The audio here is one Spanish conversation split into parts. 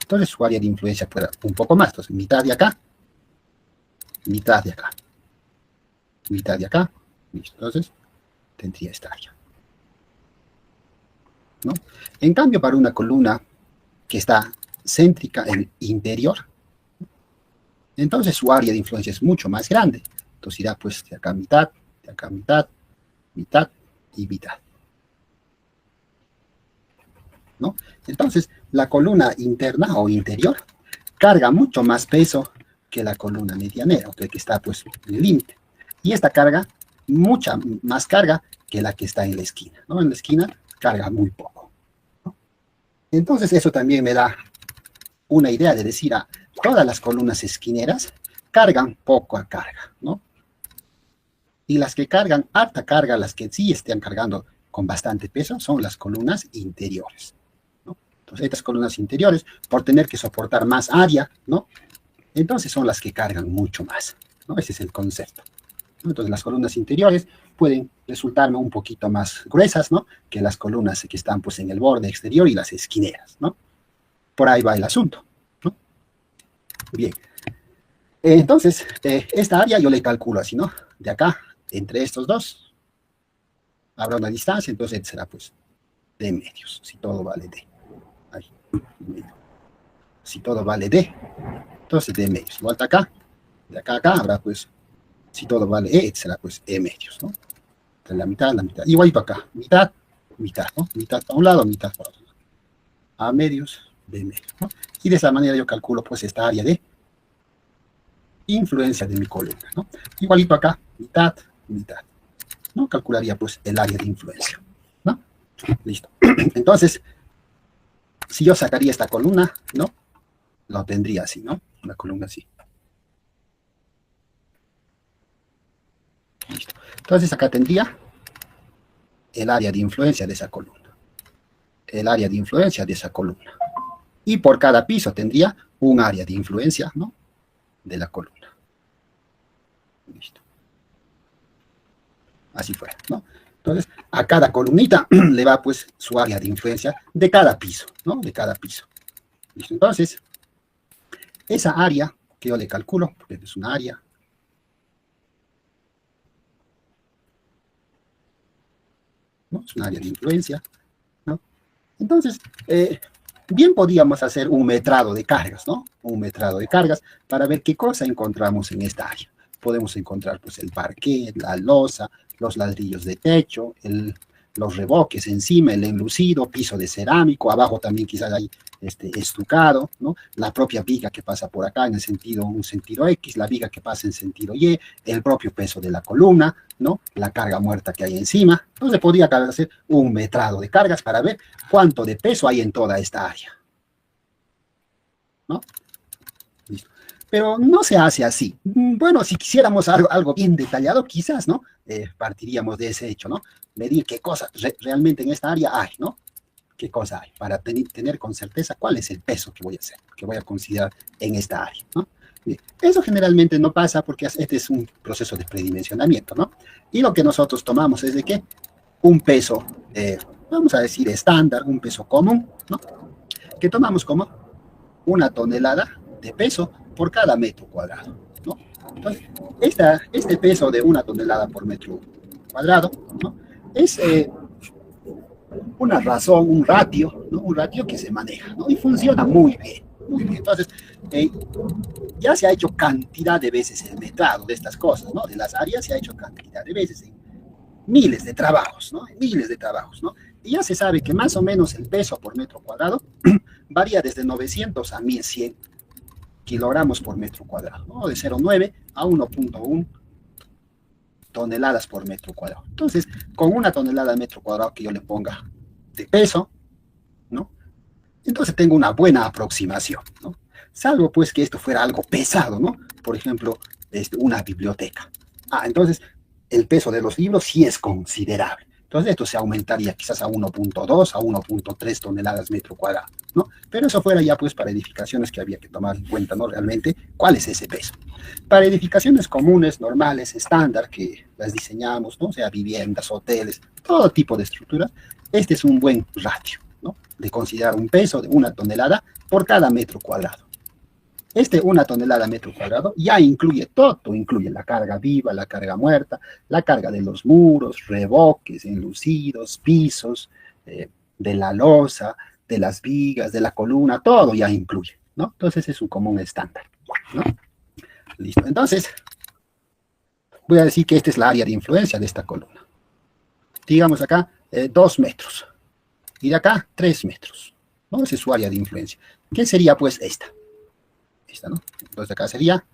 Entonces su área de influencia fuera un poco más. Entonces mitad de acá, mitad de acá, mitad de acá. Listo. Entonces tendría esta área, ¿no? En cambio, para una columna que está céntrica en interior, entonces su área de influencia es mucho más grande. Entonces irá pues de acá mitad, mitad y mitad, ¿no? Entonces la columna interna o interior carga mucho más peso que la columna medianera, que está pues en el límite. Y esta carga, mucha más carga que la que está en la esquina, ¿no? En la esquina carga muy poco, ¿no? Entonces eso también me da una idea de decir, todas las columnas esquineras cargan poca carga, ¿no? Y las que cargan alta carga, las que sí estén cargando con bastante peso, son las columnas interiores, ¿no? Entonces, estas columnas interiores, por tener que soportar más área, ¿no? Entonces son las que cargan mucho más, ¿no? Ese es el concepto, ¿no? Entonces, las columnas interiores pueden resultarme un poquito más gruesas, ¿no? Que las columnas que están pues en el borde exterior y las esquineras, ¿no? Por ahí va el asunto, ¿no? Bien. Entonces, esta área yo le calculo así, ¿no? De acá, entre estos dos, habrá una distancia, entonces será pues D medios, si todo vale D. Ahí, si todo vale D, entonces D medios. Vuelta acá, de acá a acá habrá pues, si todo vale E, será pues E medios, ¿no? Entre la mitad. Igual para acá, mitad, ¿no? Mitad para un lado, mitad para otro lado. A medios, B medios, ¿no? Y de esa manera yo calculo pues esta área de influencia de mi columna, ¿no? Igualito acá, mitad, ¿no? Calcularía pues el área de influencia, ¿no? Listo. Entonces, si yo sacaría esta columna, ¿no? Lo tendría así, ¿no? Una columna así. Listo. Entonces acá tendría el área de influencia de esa columna. El área de influencia de esa columna. Y por cada piso tendría un área de influencia, ¿no? De la columna. Listo. Así fue, ¿no? Entonces, a cada columnita le va pues su área de influencia de cada piso, ¿no? De cada piso. Listo. Entonces, esa área que yo le calculo, porque es una área, ¿no? Es un área de influencia, ¿no? Entonces, bien podríamos hacer un metrado de cargas, ¿no? Un metrado de cargas para ver qué cosa encontramos en esta área. Podemos encontrar pues el parquet, la losa, los ladrillos de techo, los revoques encima, el enlucido, piso de cerámico, abajo también quizás hay estucado, ¿no? La propia viga que pasa por acá en el sentido, un sentido X, la viga que pasa en sentido Y, el propio peso de la columna, ¿no? La carga muerta que hay encima. Entonces podría hacer un metrado de cargas para ver cuánto de peso hay en toda esta área, ¿no? Listo. Pero no se hace así. Bueno, si quisiéramos algo bien detallado, quizás, ¿no? Partiríamos de ese hecho, ¿no? Medir qué cosa realmente en esta área hay, ¿no? Qué cosa hay, para tener con certeza cuál es el peso que voy a hacer, que voy a considerar en esta área, ¿no? Bien. Eso generalmente no pasa porque este es un proceso de predimensionamiento, ¿no? Y lo que nosotros tomamos es de que un peso, vamos a decir estándar, un peso común, ¿no? Que tomamos como 1 tonelada de peso por cada metro cuadrado, ¿no? Entonces, este peso de 1 tonelada por metro cuadrado, ¿no? Es una razón, un ratio, ¿no? Un ratio que se maneja, ¿no? Y funciona muy bien, muy bien. Entonces, ya se ha hecho cantidad de veces el metrado de estas cosas, ¿no? De las áreas se ha hecho cantidad de veces en miles de trabajos, ¿no? Miles de trabajos, ¿no? Y ya se sabe que más o menos el peso por metro cuadrado varía desde 900 a 1100 kilogramos por metro cuadrado, ¿no? De 0,9 a 1,1 toneladas por metro cuadrado. Entonces, con 1 tonelada de metro cuadrado que yo le ponga de peso, ¿no? Entonces tengo una buena aproximación, ¿no? Salvo pues que esto fuera algo pesado, ¿no? Por ejemplo, una biblioteca. Entonces el peso de los libros sí es considerable. Entonces esto se aumentaría quizás a 1,2, a 1,3 toneladas metro cuadrado, ¿no? Pero eso fuera ya pues para edificaciones que había que tomar en cuenta, ¿no? Realmente, ¿cuál es ese peso? Para edificaciones comunes, normales, estándar, que las diseñamos, ¿no? O sea, viviendas, hoteles, todo tipo de estructuras, este es un buen ratio, ¿no? De considerar un peso de 1 tonelada por cada metro cuadrado. 1 tonelada metro cuadrado ya incluye todo, incluye la carga viva, la carga muerta, la carga de los muros, revoques, enlucidos, pisos, de la losa, de las vigas, de la columna, todo ya incluye, ¿no? Entonces es un común estándar, ¿no? Listo. Entonces, voy a decir que esta es la área de influencia de esta columna. Digamos acá 2 metros. Y de acá 3 metros. ¿No? Esa es su área de influencia. ¿Qué sería pues esta? Esta, ¿no? Entonces de acá sería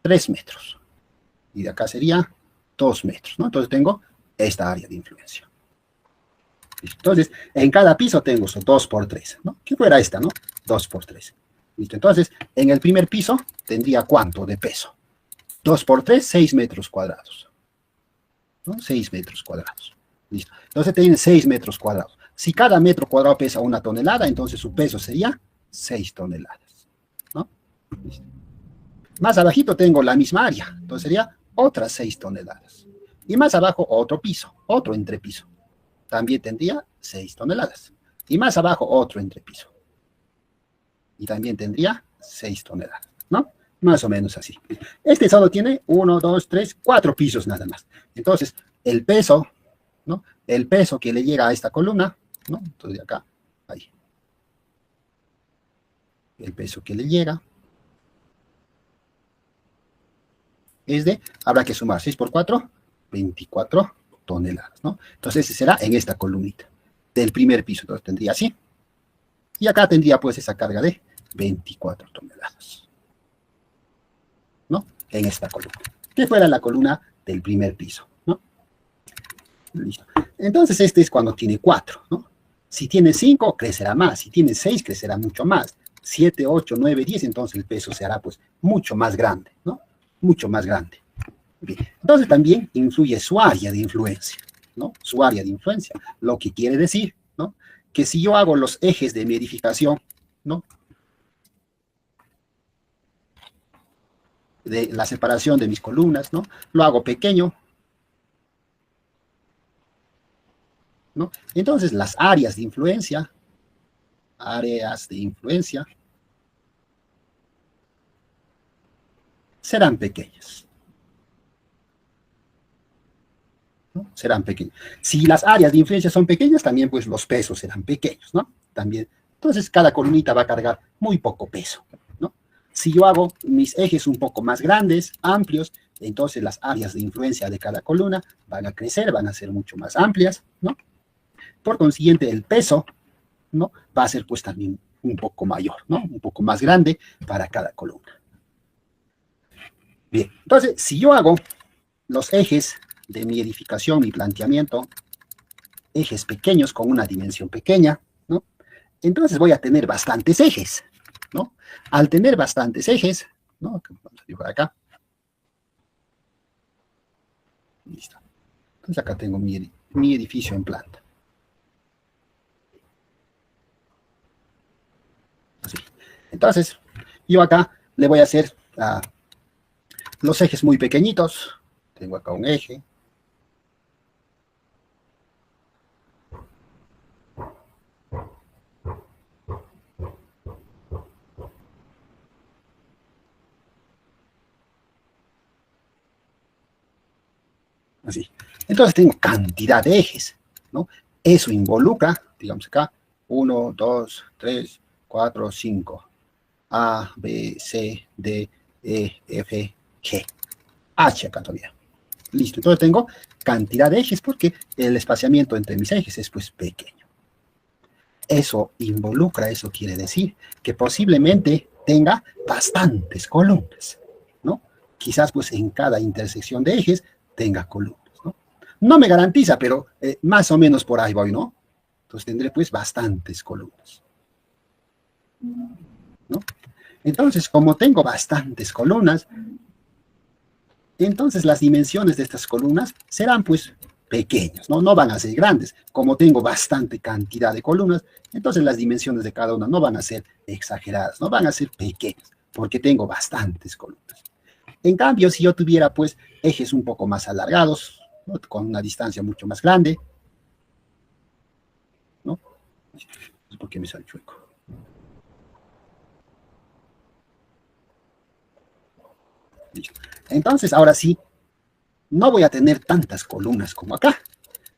3 metros. Y de acá sería 2 metros, ¿no? Entonces tengo esta área de influencia. Entonces, en cada piso tengo 2 por 3, ¿no? ¿Qué fuera esta, no? 2 por 3. ¿Listo? Entonces, en el primer piso tendría ¿cuánto de peso? 2 por 3, 6 metros cuadrados. ¿No? 6 metros cuadrados. Listo. Entonces tienen 6 metros cuadrados. Si cada metro cuadrado pesa 1 tonelada, entonces su peso sería 6 toneladas. ¿No? Listo. Más abajito tengo la misma área. Entonces sería otras 6 toneladas. Y más abajo otro piso, otro entrepiso. También tendría 6 toneladas. Y más abajo otro entrepiso. Y también tendría 6 toneladas, ¿no? Más o menos así. Este solo tiene 1, 2, 3, 4 pisos nada más. Entonces, el peso, ¿no? El peso que le llega a esta columna, ¿no? Entonces, de acá, ahí. El peso que le llega es de, habrá que sumar 6 por 4, 24 toneladas, ¿no? Entonces, ese será en esta columnita del primer piso. Entonces, tendría así. Y acá tendría, pues, esa carga de 24 toneladas, ¿no? En esta columna. Que fuera la columna del primer piso, ¿no? Listo. Entonces, este es cuando tiene 4, ¿no? Si tiene 5, crecerá más. Si tiene 6, crecerá mucho más. 7, 8, 9, 10, entonces el peso se hará, pues, mucho más grande, ¿no? Mucho más grande. Bien. Entonces, también influye su área de influencia, ¿no? Su área de influencia. Lo que quiere decir, ¿no? Que si yo hago los ejes de mi edificación, ¿no? De la separación de mis columnas, ¿no? Lo hago pequeño, ¿no? Entonces, las áreas de influencia, serán pequeñas, ¿no? Serán pequeñas. Si las áreas de influencia son pequeñas, también pues los pesos serán pequeños, ¿no? También. Entonces, cada columnita va a cargar muy poco peso, ¿no? Si yo hago mis ejes un poco más grandes, amplios, entonces las áreas de influencia de cada columna van a crecer, van a ser mucho más amplias, ¿no? Por consiguiente, el peso, ¿no? Va a ser pues también un poco mayor, ¿no? Un poco más grande para cada columna. Bien, entonces, si yo hago los ejes de mi edificación, mi planteamiento, ejes pequeños con una dimensión pequeña, ¿no? Entonces voy a tener bastantes ejes, ¿no? Al tener bastantes ejes, ¿no? Vamos a dibujar acá. Listo. Entonces acá tengo mi edificio en planta. Así. Entonces, yo acá le voy a hacer los ejes muy pequeñitos. Tengo acá un eje. Así. Entonces tengo cantidad de ejes, ¿no? Eso involucra, digamos acá, 1, 2, 3, 4, 5. A, B, C, D, E, F, G. H acá todavía. Listo. Entonces tengo cantidad de ejes porque el espaciamiento entre mis ejes es pues pequeño. Eso involucra, eso quiere decir que posiblemente tenga bastantes columnas, ¿no? Quizás pues en cada intersección de ejes tenga columnas, ¿no? No me garantiza, pero más o menos por ahí voy, ¿no? Entonces tendré pues bastantes columnas, ¿no? Entonces, como tengo bastantes columnas, entonces las dimensiones de estas columnas serán pues pequeñas, ¿no? No van a ser grandes. Como tengo bastante cantidad de columnas, entonces las dimensiones de cada una no van a ser exageradas, no van a ser pequeñas, porque tengo bastantes columnas. En cambio, si yo tuviera pues ejes un poco más alargados, ¿no? Con una distancia mucho más grande, ¿no? ¿Por qué me sale chueco? Listo. Entonces, ahora sí, no voy a tener tantas columnas como acá.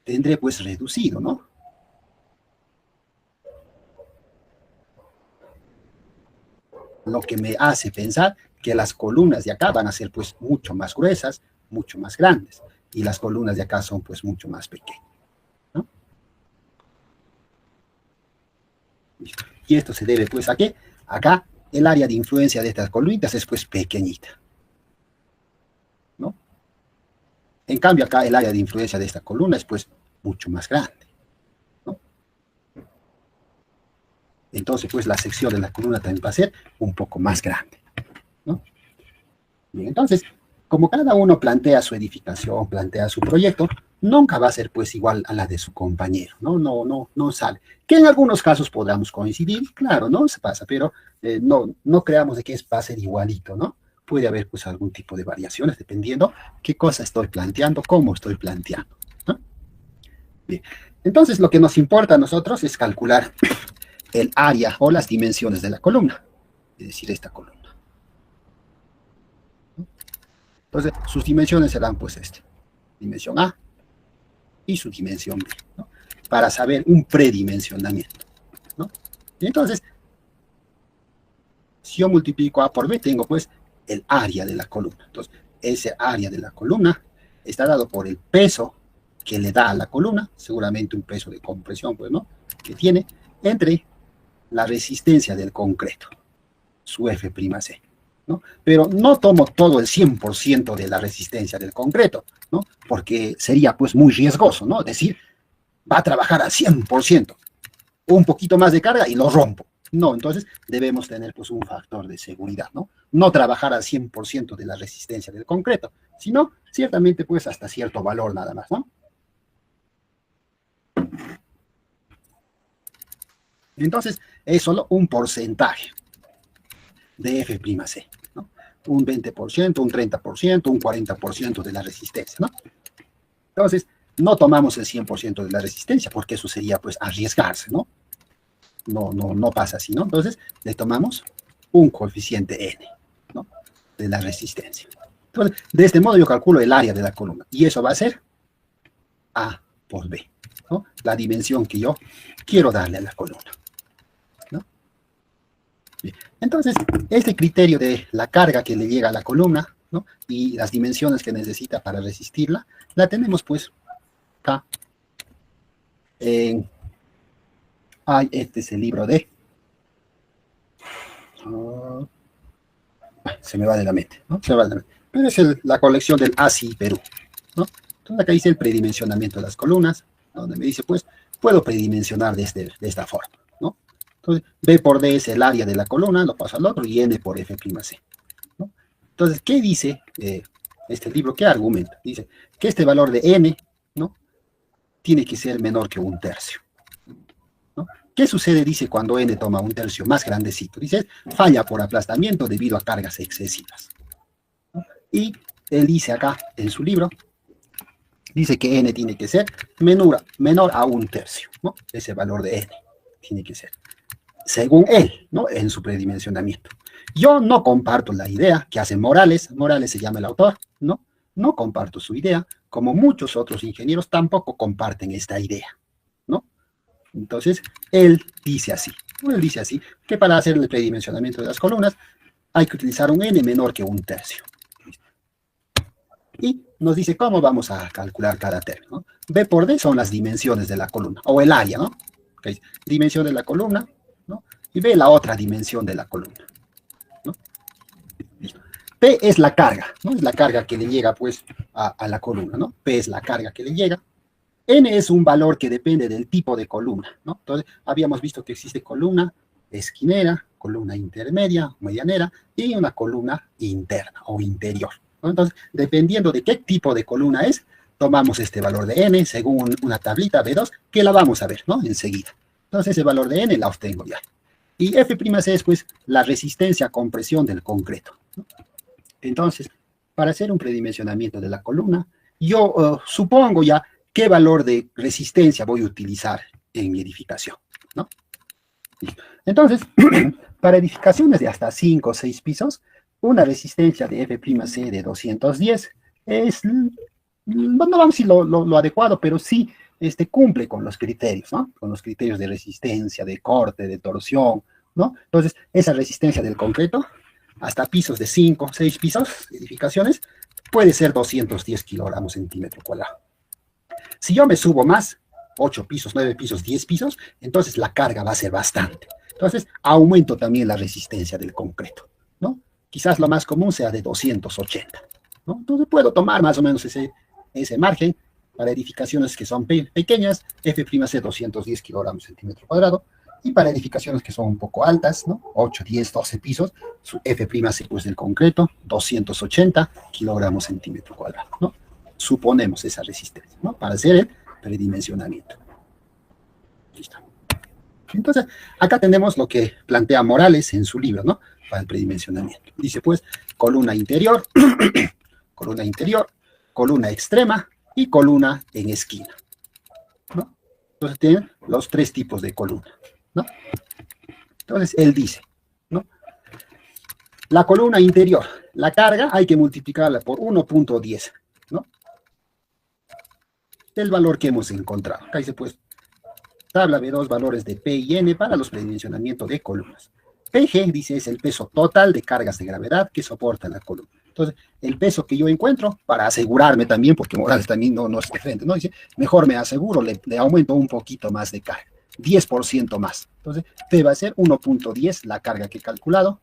Tendré pues reducido, ¿no? Lo que me hace pensar que las columnas de acá van a ser pues mucho más gruesas, mucho más grandes, y las columnas de acá son pues mucho más pequeñas, ¿no? Listo. Y esto se debe pues a que acá el área de influencia de estas columnitas es pues pequeñita, ¿no? En cambio acá el área de influencia de esta columna es pues mucho más grande, ¿no? Entonces pues la sección de la columna también va a ser un poco más grande, ¿no? Bien, entonces, como cada uno plantea su edificación, plantea su proyecto, nunca va a ser pues igual a la de su compañero, ¿no? No sale. Que en algunos casos podamos coincidir, claro, ¿no? Se pasa, pero no creamos de que va a ser igualito, ¿no? Puede haber pues algún tipo de variaciones dependiendo qué cosa estoy planteando, cómo estoy planteando, ¿no? Bien, entonces lo que nos importa a nosotros es calcular el área o las dimensiones de la columna, es decir, esta columna. Entonces, sus dimensiones serán pues dimensión A y su dimensión B, ¿no? Para saber un predimensionamiento, ¿no? Y entonces, si yo multiplico A por B, tengo pues el área de la columna. Entonces, ese área de la columna está dado por el peso que le da a la columna, seguramente un peso de compresión, pues, ¿no? Que tiene entre la resistencia del concreto, su F'C, ¿no? Pero no tomo todo el 100% de la resistencia del concreto, ¿no? Porque sería pues muy riesgoso, ¿no? Es decir, va a trabajar al 100%, un poquito más de carga y lo rompo. No, entonces debemos tener pues un factor de seguridad, ¿no? No trabajar al 100% de la resistencia del concreto, sino ciertamente pues hasta cierto valor nada más, ¿no? Entonces es solo un porcentaje de F'C, ¿no? Un 20%, un 30%, un 40% de la resistencia, ¿no? Entonces, no tomamos el 100% de la resistencia, porque eso sería, pues, arriesgarse, ¿no? No pasa así, ¿no? Entonces, le tomamos un coeficiente n, ¿no? De la resistencia. Entonces, de este modo yo calculo el área de la columna, y eso va a ser A por B, ¿no? La dimensión que yo quiero darle a la columna, ¿no? Bien. Entonces, este criterio de la carga que le llega a la columna, ¿no? Y las dimensiones que necesita para resistirla, la tenemos pues acá. Este es el libro de... se me va de la mente, ¿no? Se me va de la mente. Pero es la colección del ASI Perú, ¿no? Entonces acá dice el predimensionamiento de las columnas, donde me dice, pues, puedo predimensionar de esta forma, ¿no? Entonces, B por D es el área de la columna, lo paso al otro, y N por F'C, ¿no? Entonces, ¿qué dice este libro? ¿Qué argumenta? Dice que este valor de N, ¿no? Tiene que ser menor que 1/3, ¿no? ¿Qué sucede, dice, cuando N toma 1/3 más grandecito? Dice, falla por aplastamiento debido a cargas excesivas, ¿no? Y él dice acá en su libro, dice que N tiene que ser menor a 1/3, ¿no? Ese valor de N tiene que ser, según él, ¿no? En su predimensionamiento. Yo no comparto la idea que hace Morales se llama el autor, ¿no? No comparto su idea, como muchos otros ingenieros tampoco comparten esta idea, ¿no? Entonces, él dice así, que para hacer el predimensionamiento de las columnas hay que utilizar un N menor que 1/3. Y nos dice cómo vamos a calcular cada término, ¿no? B por D son las dimensiones de la columna, o el área, ¿no? Okay. Dimensión de la columna, ¿no? Y B la otra dimensión de la columna, ¿no? Listo. P es la carga, ¿no? Es la carga que le llega, pues, a la columna, ¿no? P es la carga que le llega. N es un valor que depende del tipo de columna, ¿no? Entonces, habíamos visto que existe columna esquinera, columna intermedia, medianera, y una columna interna o interior, ¿no? Entonces, dependiendo de qué tipo de columna es, tomamos este valor de N según una tablita B2, que la vamos a ver, ¿no? Enseguida. Entonces, ese valor de N la obtengo ya. Y F'C es, pues, la resistencia a compresión del concreto, ¿no? Entonces, para hacer un predimensionamiento de la columna, yo supongo ya qué valor de resistencia voy a utilizar en mi edificación, ¿no? Entonces, para edificaciones de hasta 5 o 6 pisos, una resistencia de F'C de 210 es, no vamos a decir lo adecuado, pero sí cumple con los criterios, ¿no? Con los criterios de resistencia, de corte, de torsión, ¿no? Entonces, esa resistencia del concreto, hasta pisos de 5, 6 pisos, edificaciones, puede ser 210 kilogramos centímetro cuadrado. Si yo me subo más, 8 pisos, 9 pisos, 10 pisos, entonces la carga va a ser bastante. Entonces, aumento también la resistencia del concreto, ¿no? Quizás lo más común sea de 280, ¿no? Entonces, puedo tomar más o menos ese margen para edificaciones que son pequeñas, F'C 210 kilogramos centímetro cuadrado, y para edificaciones que son un poco altas, ¿no? 8, 10, 12 pisos, su F'C pues del concreto, 280 kilogramos centímetro cuadrado, ¿no? Suponemos esa resistencia, ¿no? Para hacer el predimensionamiento. Listo. Entonces, acá tenemos lo que plantea Morales en su libro, ¿no? Para el predimensionamiento. Dice, pues, columna interior, columna interior, columna extrema y columna en esquina, ¿no? Entonces, tienen los 3 tipos de columna, ¿no? Entonces, él dice, ¿no? La columna interior, la carga hay que multiplicarla por 1.10, ¿no? El valor que hemos encontrado. Acá dice, pues, tabla de 2 valores de P y N para los predimensionamientos de columnas. PG, dice, es el peso total de cargas de gravedad que soporta la columna. Entonces, el peso que yo encuentro, para asegurarme también, porque Morales también no es diferente, ¿no? Dice, mejor me aseguro, le aumento un poquito más de carga, 10% más. Entonces, P va a ser 1.10, la carga que he calculado,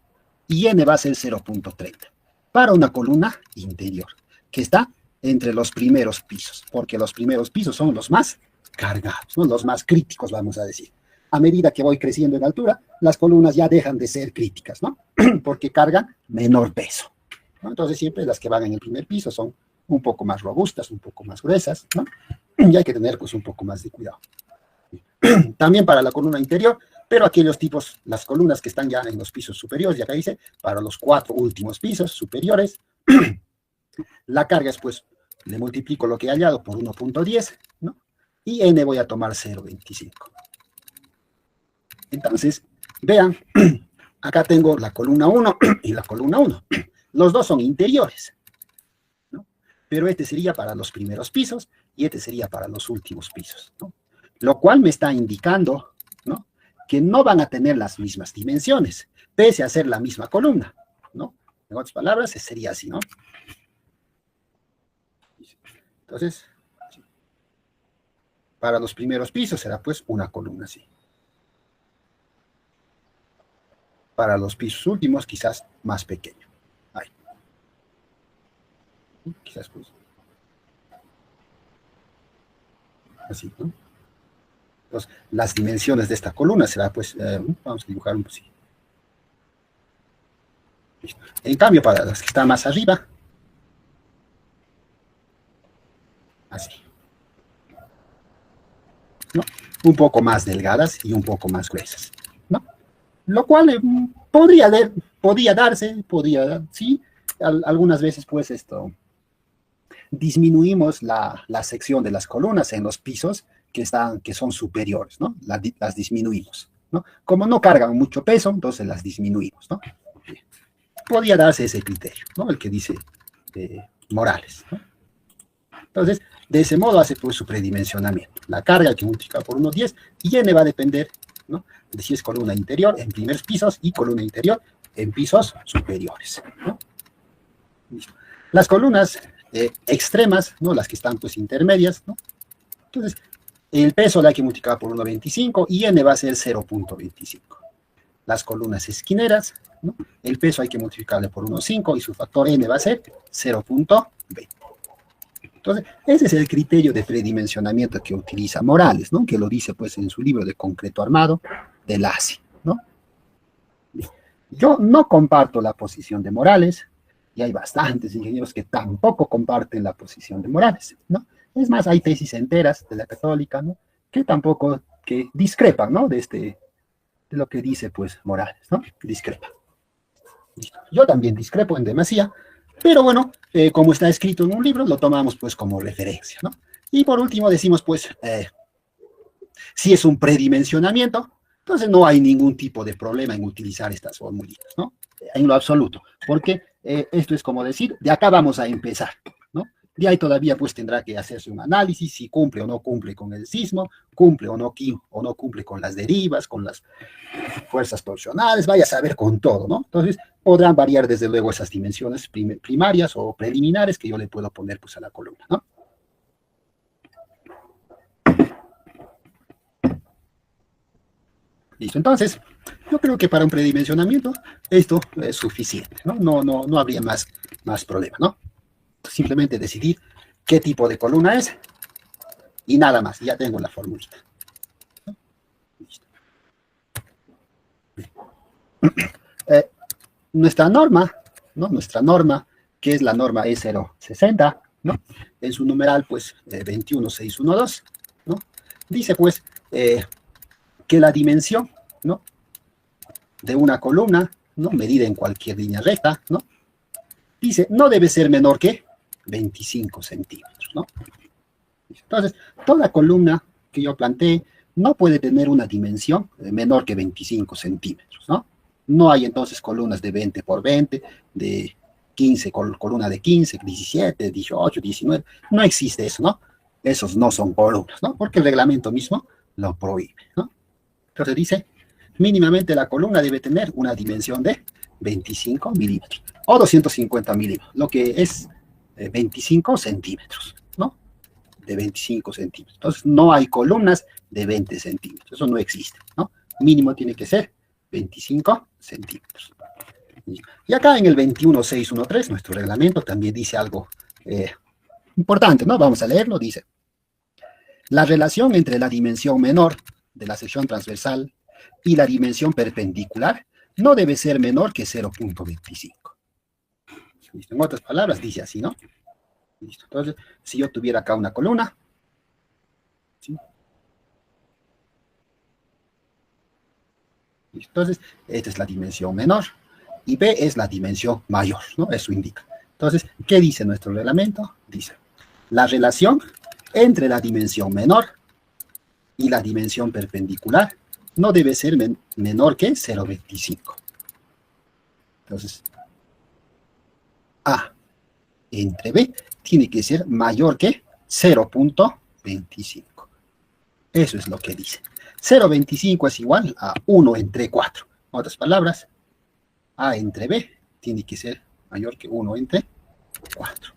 y N va a ser 0.30, para una columna interior, que está entre los primeros pisos, porque los primeros pisos son los más cargados, ¿no? Los más críticos, vamos a decir. A medida que voy creciendo en altura, las columnas ya dejan de ser críticas, ¿no? Porque cargan menor peso, ¿no? Entonces siempre las que van en el primer piso son un poco más robustas, un poco más gruesas, ¿no? Y hay que tener pues un poco más de cuidado. También para la columna interior, pero aquellos tipos, las columnas que están ya en los pisos superiores, ya que dice, para los 4 últimos pisos superiores, la carga es pues, le multiplico lo que he hallado por 1.10, ¿no? Y N voy a tomar 0.25. Entonces, vean, acá tengo la columna 1 y la columna 1. Los dos son interiores, ¿no? Pero este sería para los primeros pisos y este sería para los últimos pisos, ¿no? Lo cual me está indicando, ¿no? Que no van a tener las mismas dimensiones, pese a ser la misma columna, ¿no? En otras palabras, sería así, ¿no? Entonces, para los primeros pisos será pues una columna así. Para los pisos últimos quizás más pequeño. Ahí. Quizás pues así, ¿no? Entonces, las dimensiones de esta columna será pues, vamos a dibujar un poco así. Listo. En cambio, para las que están más arriba, así, ¿no? Un poco más delgadas y un poco más gruesas, ¿no? Lo cual podría darse, sí, algunas veces pues disminuimos la sección de las columnas en los pisos que son superiores, ¿no? Las disminuimos, ¿no? Como no cargan mucho peso, entonces las disminuimos, ¿no? Podría darse ese criterio, ¿no? El que dice Morales, ¿no? Entonces, de ese modo hace pues su predimensionamiento. La carga hay que multiplicar por 1.10 y N va a depender, ¿no? De si es columna interior en primeros pisos y columna interior en pisos superiores, ¿no? Listo. Las columnas extremas, ¿no? Las que están pues intermedias, ¿no? Entonces, el peso le hay que multiplicar por 1.25 y N va a ser 0.25. Las columnas esquineras, ¿no? El peso hay que multiplicarle por 1.5 y su factor N va a ser 0.20. Entonces, ese es el criterio de predimensionamiento que utiliza Morales, ¿no? Que lo dice, pues, en su libro de concreto armado de LACI, ¿no? Yo no comparto la posición de Morales, y hay bastantes ingenieros que tampoco comparten la posición de Morales, ¿no? Es más, hay tesis enteras de la Católica, ¿no? Que discrepan, ¿no? De lo que dice, pues, Morales, ¿no? Discrepa. Listo. Yo también discrepo en demasía, pero bueno, como está escrito en un libro, lo tomamos pues como referencia, ¿no? Y por último decimos pues, si es un predimensionamiento, Entonces no hay ningún tipo de problema en utilizar estas formulitas, ¿no? En lo absoluto, porque esto es como decir, de acá vamos a empezar, ¿no? De ahí todavía pues tendrá que hacerse un análisis si cumple o no cumple con el sismo, cumple o no cumple con las derivas, con las fuerzas torsionales, vaya a saber con todo, ¿no? Entonces podrán variar desde luego esas dimensiones primarias o preliminares que yo le puedo poner pues a la columna, ¿no? Listo, entonces, yo creo que para un predimensionamiento esto es suficiente, ¿no? No habría más problema, ¿no? Simplemente decidir qué tipo de columna es y nada más, ya tengo la formulita. Listo. Nuestra norma, ¿no? Nuestra norma, que es la norma E060, ¿no? En su numeral, pues, 21612, ¿no? Dice, pues, que la dimensión, ¿no? De una columna, ¿no? Medida en cualquier línea recta, ¿no? Dice, no debe ser menor que 25 centímetros, ¿no? Entonces, toda columna que yo planteé no puede tener una dimensión menor que 25 centímetros, ¿no? No hay entonces columnas de 20 por 20, de 15, columna de 15, 17, 18, 19, no existe eso, ¿no? Esos no son columnas, ¿no? Porque el reglamento mismo lo prohíbe, ¿no? Entonces dice, mínimamente la columna debe tener una dimensión de 25 milímetros o 250 milímetros, lo que es 25 centímetros, ¿no? De 25 centímetros. Entonces, no hay columnas de 20 centímetros, eso no existe, ¿no? Mínimo tiene que ser 25 centímetros. Y acá en el 21613, nuestro reglamento también dice algo importante, ¿no? Vamos a leerlo, dice, la relación entre la dimensión menor de la sección transversal y la dimensión perpendicular no debe ser menor que 0.25. En otras palabras, dice así, ¿no? Listo. Entonces, si yo tuviera acá una columna, ¿sí? Entonces, esta es la dimensión menor y B es la dimensión mayor, ¿no? Eso indica. Entonces, ¿qué dice nuestro reglamento? Dice, la relación entre la dimensión menor y la dimensión perpendicular no debe ser menor que 0.25. Entonces, A entre B tiene que ser mayor que 0.25. Eso es lo que dice. 0.25 es igual a 1 entre 4. En otras palabras, A entre B tiene que ser mayor que 1 entre 4.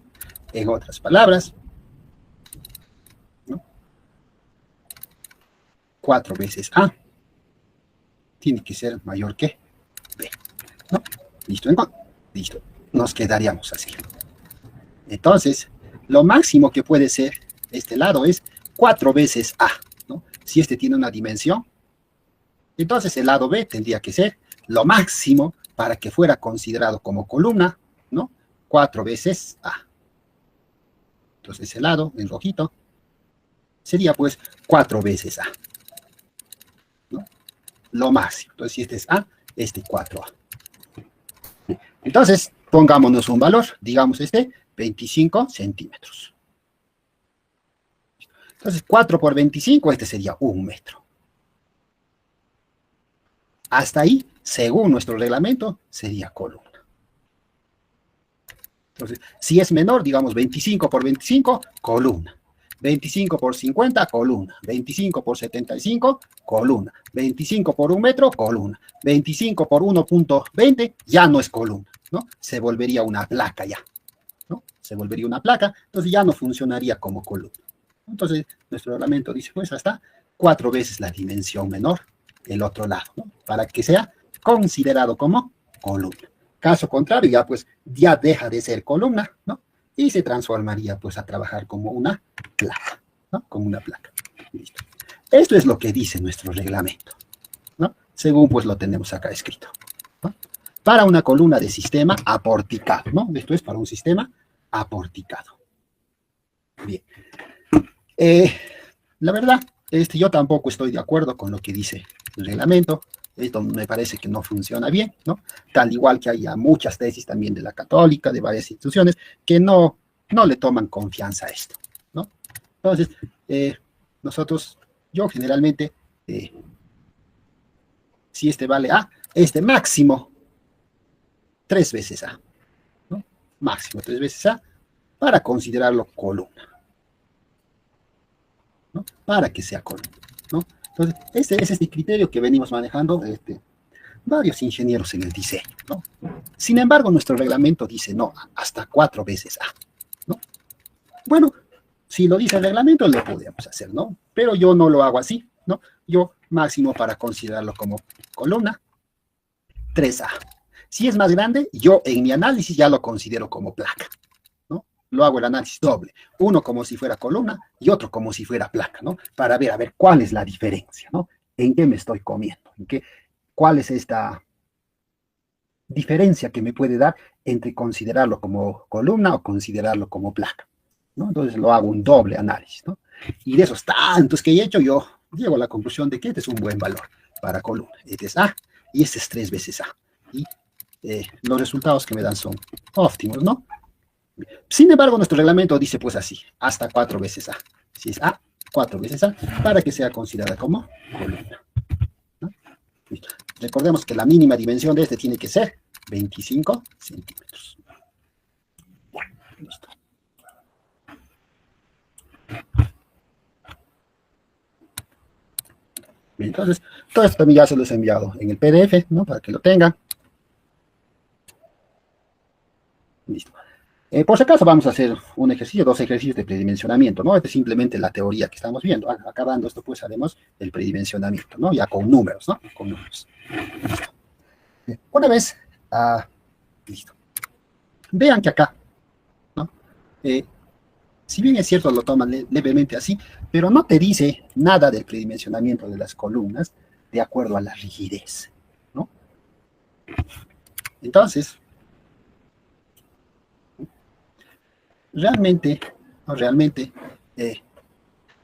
En otras palabras, ¿no? 4 veces A tiene que ser mayor que B, ¿no? ¿Listo? Listo. Nos quedaríamos así. Entonces, lo máximo que puede ser este lado es 4 veces A, ¿no? Si este tiene una dimensión, entonces el lado B tendría que ser lo máximo para que fuera considerado como columna, ¿no? 4 veces A. Entonces ese lado, en rojito, sería pues 4 veces A, ¿no? Lo máximo. Entonces si este es A, este 4A. Entonces, pongámonos un valor, digamos 25 centímetros. Entonces, 4 por 25, este sería 1 metro. Hasta ahí, según nuestro reglamento, sería columna. Entonces, si es menor, digamos 25 por 25, columna. 25 por 50, columna. 25 por 75, columna. 25 por 1 metro, columna. 25 por 1.20, ya no es columna, ¿no? Se volvería una placa ya, ¿no? Se volvería una placa, entonces ya no funcionaría como columna. Entonces, nuestro reglamento dice, pues, hasta 4 veces la dimensión menor del otro lado, ¿no? Para que sea considerado como columna. Caso contrario, ya pues, ya deja de ser columna, ¿no? Y se transformaría, pues, a trabajar como una placa, ¿no? Como una placa. Listo. Esto es lo que dice nuestro reglamento, ¿no? Según, pues, lo tenemos acá escrito, ¿no? Para una columna de sistema aporticado, ¿no? Esto es para un sistema aporticado. Bien. La verdad, yo tampoco estoy de acuerdo con lo que dice el reglamento. Esto me parece que no funciona bien, ¿no? Tal igual que hay muchas tesis también de la Católica, de varias instituciones, que no le toman confianza a esto, ¿no? Entonces, yo generalmente Si este vale A, este máximo 3 veces A, ¿no? Máximo 3 veces A para considerarlo columna, ¿no? Para que sea columna, ¿no? Entonces, este es este criterio que venimos manejando varios ingenieros en el diseño, ¿no? Sin embargo, nuestro reglamento dice no, hasta 4 veces A, ¿no? Bueno, si lo dice el reglamento, lo podemos hacer, ¿no? Pero yo no lo hago así, ¿no? Yo máximo para considerarlo como columna, 3A. Si es más grande, yo en mi análisis ya lo considero como placa, ¿no? Lo hago el análisis doble, uno como si fuera columna y otro como si fuera placa, ¿no? Para ver, a ver, cuál es la diferencia, ¿no? ¿En qué me estoy comiendo? ¿Cuál es esta diferencia que me puede dar entre considerarlo como columna o considerarlo como placa, ¿no? Entonces lo hago un doble análisis, ¿no? Y de esos tantos que he hecho, yo llego a la conclusión de que este es un buen valor para columna. Este es A y este es 3 veces A. Y los resultados que me dan son óptimos, ¿no? Sin embargo, nuestro reglamento dice pues así, hasta 4 veces A. Si es A, 4 veces A, para que sea considerada como columna, ¿no? Listo. Recordemos que la mínima dimensión de este tiene que ser 25 centímetros. Listo. Bien, entonces, todo esto también ya se los he enviado en el PDF, ¿no? Para que lo tengan. Listo. Por si acaso vamos a hacer un ejercicio, 2 ejercicios de predimensionamiento, ¿no? Este es simplemente la teoría que estamos viendo. Acabando esto, pues haremos el predimensionamiento, ¿no? Ya con números, ¿no? Con números. Listo. Una vez, listo. Vean que acá, ¿no? Si bien es cierto, lo toman levemente así, pero no te dice nada del predimensionamiento de las columnas de acuerdo a la rigidez, ¿no? Entonces, realmente, ¿no? Realmente,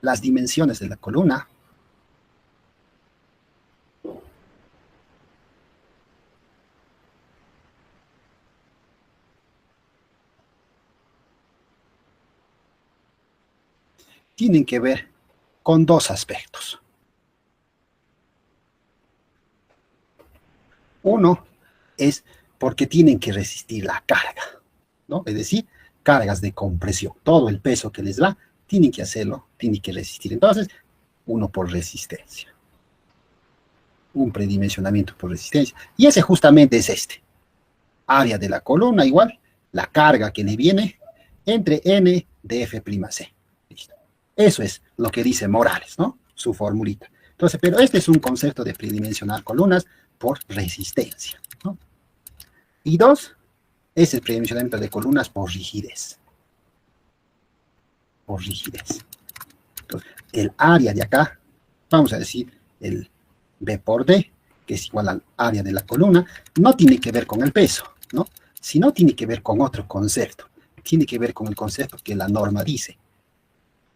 las dimensiones de la columna tienen que ver con 2 aspectos. Uno es porque tienen que resistir la carga, ¿no? Es decir, cargas de compresión. Todo el peso que les da, tienen que hacerlo, tienen que resistir. Entonces, uno por resistencia. Un predimensionamiento por resistencia. Y ese justamente es este. Área de la columna igual, la carga que le viene entre N de F'C. Listo. Eso es lo que dice Morales, ¿no? Su formulita. Entonces, pero este es un concepto de predimensionar columnas por resistencia, ¿no? Y 2, es el predimensionamiento de columnas por rigidez. Por rigidez. Entonces, el área de acá, vamos a decir, el B por D, que es igual al área de la columna, no tiene que ver con el peso, ¿no? Sino tiene que ver con otro concepto. Tiene que ver con el concepto que la norma dice.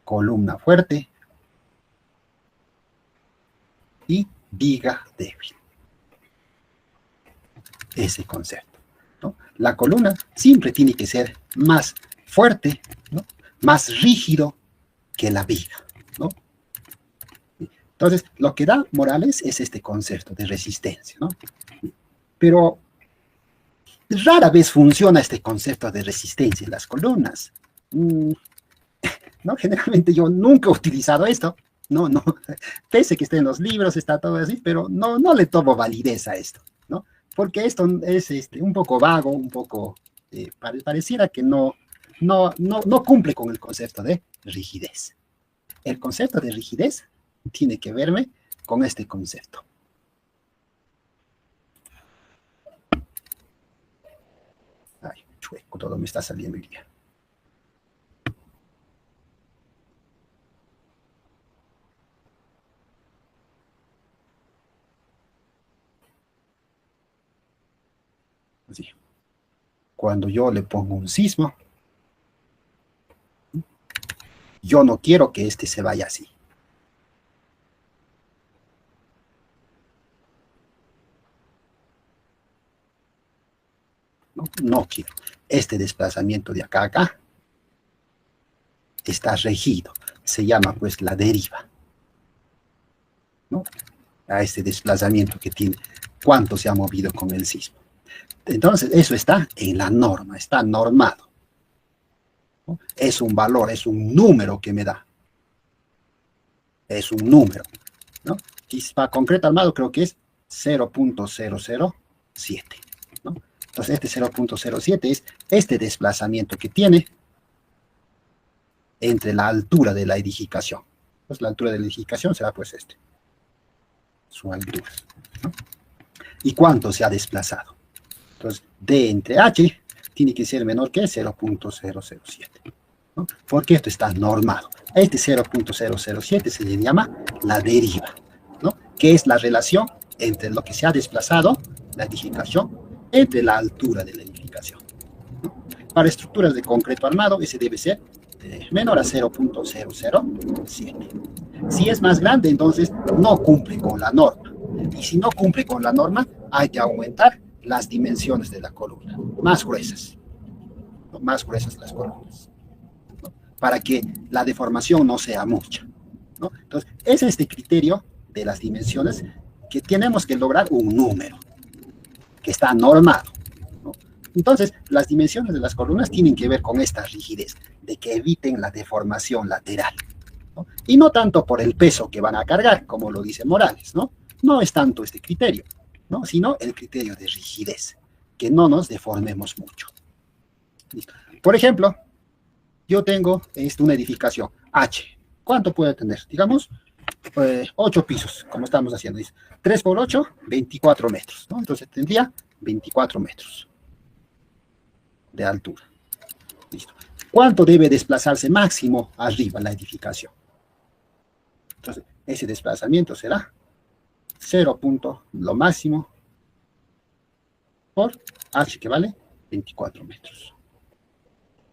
Columna fuerte y viga débil. Ese concepto, ¿no? La columna siempre tiene que ser más fuerte, ¿no? Más rígido que la viga, ¿no? Entonces, lo que da Morales es este concepto de resistencia, ¿no? Pero rara vez funciona este concepto de resistencia en las columnas. ¿No? Generalmente yo nunca he utilizado esto, no, pese que esté en los libros, está todo así, pero no le tomo validez a esto, ¿no? Porque esto es un poco vago, un poco, pareciera que no cumple con el concepto de rigidez. El concepto de rigidez tiene que verme con este concepto. Ay, chueco, todo me está saliendo hoy día. Así. Cuando yo le pongo un sismo, yo no quiero que este se vaya así. No quiero. Este desplazamiento de acá a acá está regido. Se llama pues la deriva, ¿no? a este desplazamiento que tiene, cuánto se ha movido con el sismo. Entonces, eso está en la norma, está normado, ¿no? Es un valor, es un número que me da. Es un número, ¿no? Y para concreto armado creo que es 0.007, ¿no? Entonces, este 0.07 es este desplazamiento que tiene entre la altura de la edificación. Pues la altura de la edificación será pues su altura, ¿no? ¿Y cuánto se ha desplazado? Entonces, D entre H tiene que ser menor que 0.007, ¿no? Porque esto está normado. A este 0.007 se le llama la deriva, ¿no? Que es la relación entre lo que se ha desplazado, la edificación, entre la altura de la edificación, ¿no? Para estructuras de concreto armado, ese debe ser menor a 0.007. Si es más grande, entonces no cumple con la norma. Y si no cumple con la norma, hay que aumentar las dimensiones de la columna, más gruesas, ¿no? Más gruesas las columnas, ¿no? Para que la deformación no sea mucha, ¿no? Entonces, es este criterio de las dimensiones que tenemos que lograr un número que está normado, ¿no? Entonces, las dimensiones de las columnas tienen que ver con esta rigidez, de que eviten la deformación lateral, ¿no? Y no tanto por el peso que van a cargar, como lo dice Morales, ¿no? No es tanto este criterio, ¿no? Sino el criterio de rigidez, que no nos deformemos mucho. ¿Listo? Por ejemplo, yo tengo una edificación H. ¿Cuánto puede tener? Digamos, 8 pisos, como estamos haciendo. 3 por 8, 24 metros, ¿no? Entonces tendría 24 metros de altura. Listo. ¿Cuánto debe desplazarse máximo arriba la edificación? Entonces, ese desplazamiento será 0. Lo máximo por H, que vale 24 metros.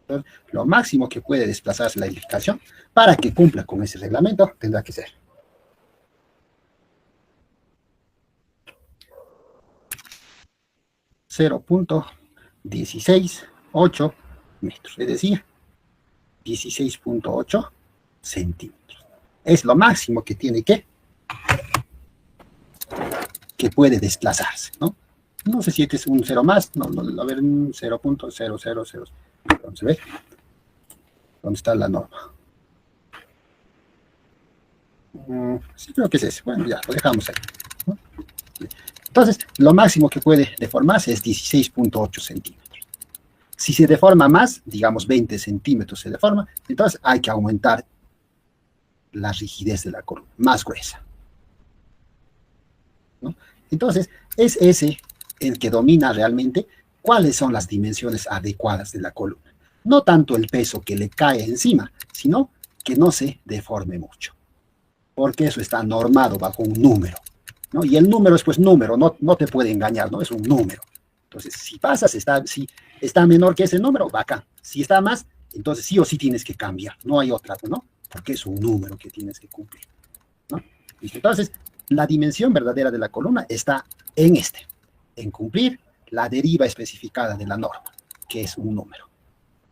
Entonces, lo máximo que puede desplazarse la edificación para que cumpla con ese reglamento tendrá que ser 0.168 metros, es decir, 16.8 centímetros. Es lo máximo que tiene que puede desplazarse, ¿no? No sé si este es un 0 más, no, a ver, 0.000. Entonces, ¿ve? ¿Dónde está la norma? Sí, creo que es ese. Bueno, ya, lo dejamos ahí, ¿no? Entonces, lo máximo que puede deformarse es 16.8 centímetros. Si se deforma más, digamos 20 centímetros se deforma, entonces hay que aumentar la rigidez de la columna, más gruesa, ¿no? Entonces, es ese el que domina realmente cuáles son las dimensiones adecuadas de la columna. No tanto el peso que le cae encima, sino que no se deforme mucho, porque eso está normado bajo un número, ¿no? Y el número es pues número, no te puede engañar, ¿no? Es un número. Entonces, si pasas, si está menor que ese número, bacán. Si está más, entonces sí o sí tienes que cambiar, no hay otra, ¿no? Porque es un número que tienes que cumplir, ¿no? Entonces, la dimensión verdadera de la columna está en cumplir la deriva especificada de la norma, que es un número,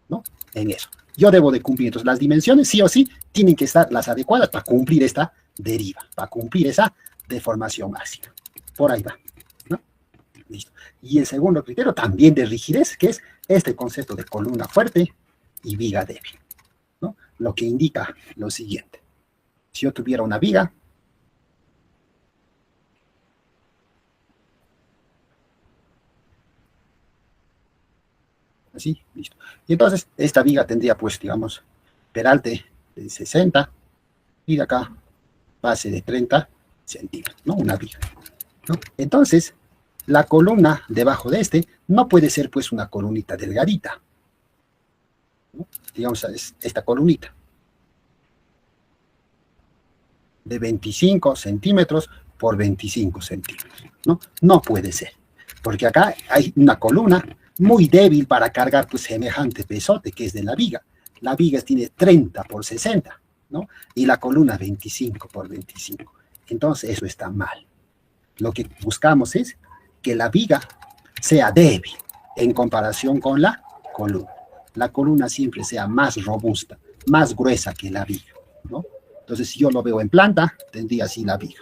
¿no? En eso. Yo debo de cumplir, entonces las dimensiones sí o sí tienen que estar las adecuadas para cumplir esta deriva, para cumplir esa deformación máxima. Por ahí va, ¿no? Listo. Y el segundo criterio también de rigidez, que es este concepto de columna fuerte y viga débil, ¿no? Lo que indica lo siguiente. Si yo tuviera una viga, así, listo. Y entonces, esta viga tendría, pues, digamos, peralte de 60 y de acá base de 30 centímetros, ¿no? Una viga, ¿no? Entonces, la columna debajo de no puede ser, pues, una columnita delgadita, ¿no? Digamos, esta columnita de 25 centímetros por 25 centímetros, ¿no? No puede ser, porque acá hay una columna muy débil para cargar pues semejante pesote que es de la viga. La viga tiene 30 por 60, ¿no? Y la columna 25 por 25. Entonces eso está mal. Lo que buscamos es que la viga sea débil en comparación con la columna. La columna siempre sea más robusta, más gruesa que la viga, ¿no? Entonces si yo lo veo en planta, tendría así la viga.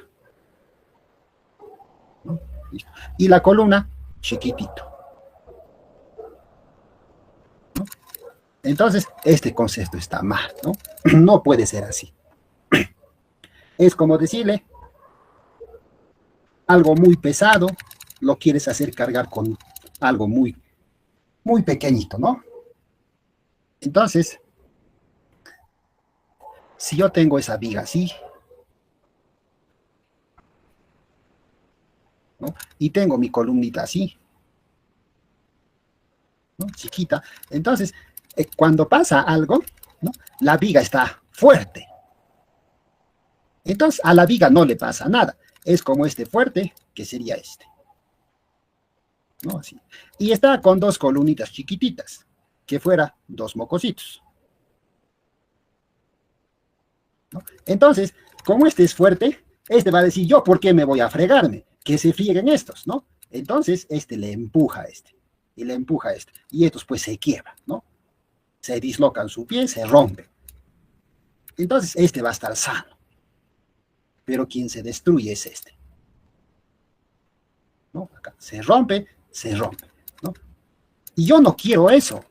¿Listo? Y la columna, chiquitito. ¿No? Entonces, este concepto está mal, ¿no? No puede ser así. Es como decirle algo muy pesado, lo quieres hacer cargar con algo muy, muy pequeñito, ¿no? Entonces, si yo tengo esa viga así, ¿no? Y tengo mi columnita así, ¿no? Chiquita, entonces, cuando pasa algo, ¿no? La viga está fuerte. Entonces, a la viga no le pasa nada. Es como este fuerte, que sería este. ¿No? Así. Y está con dos columnitas chiquititas, que fuera dos mocositos. ¿No? Entonces, como este es fuerte, este va a decir, ¿yo por qué me voy a fregarme? Que se frieguen estos, ¿no? Entonces, este le empuja a este, y le empuja a este, y estos pues se quiebran, ¿no? Se dislocan su pie, se rompen. Entonces, este va a estar sano, pero quien se destruye es este, ¿no? Acá se rompe, ¿no? Y yo no quiero eso,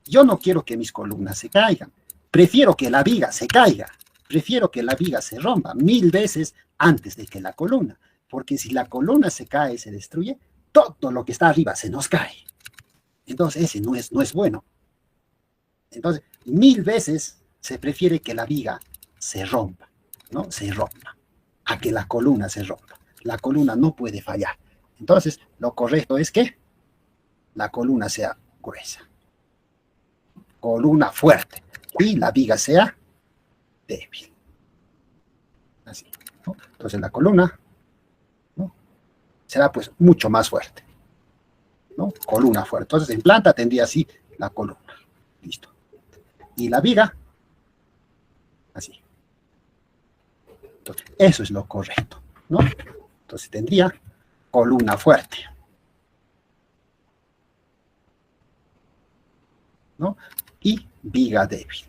yo no quiero que mis columnas se caigan, prefiero que la viga se caiga, prefiero que la viga se rompa 1000 veces antes de que la columna, porque si la columna se cae, se destruye, todo lo que está arriba se nos cae. Entonces ese no es bueno. Entonces 1000 veces se prefiere que la viga se rompa, ¿no? Se rompa, a que la columna se rompa. La columna no puede fallar. Entonces lo correcto es que la columna sea gruesa, columna fuerte, y la viga sea débil. Así, ¿no? Entonces la columna, ¿no? Será pues mucho más fuerte, ¿no? Columna fuerte. Entonces en planta tendría así la columna. Listo. Y la viga, así. Entonces, eso es lo correcto, ¿no? Entonces tendría columna fuerte, ¿no? Y viga débil.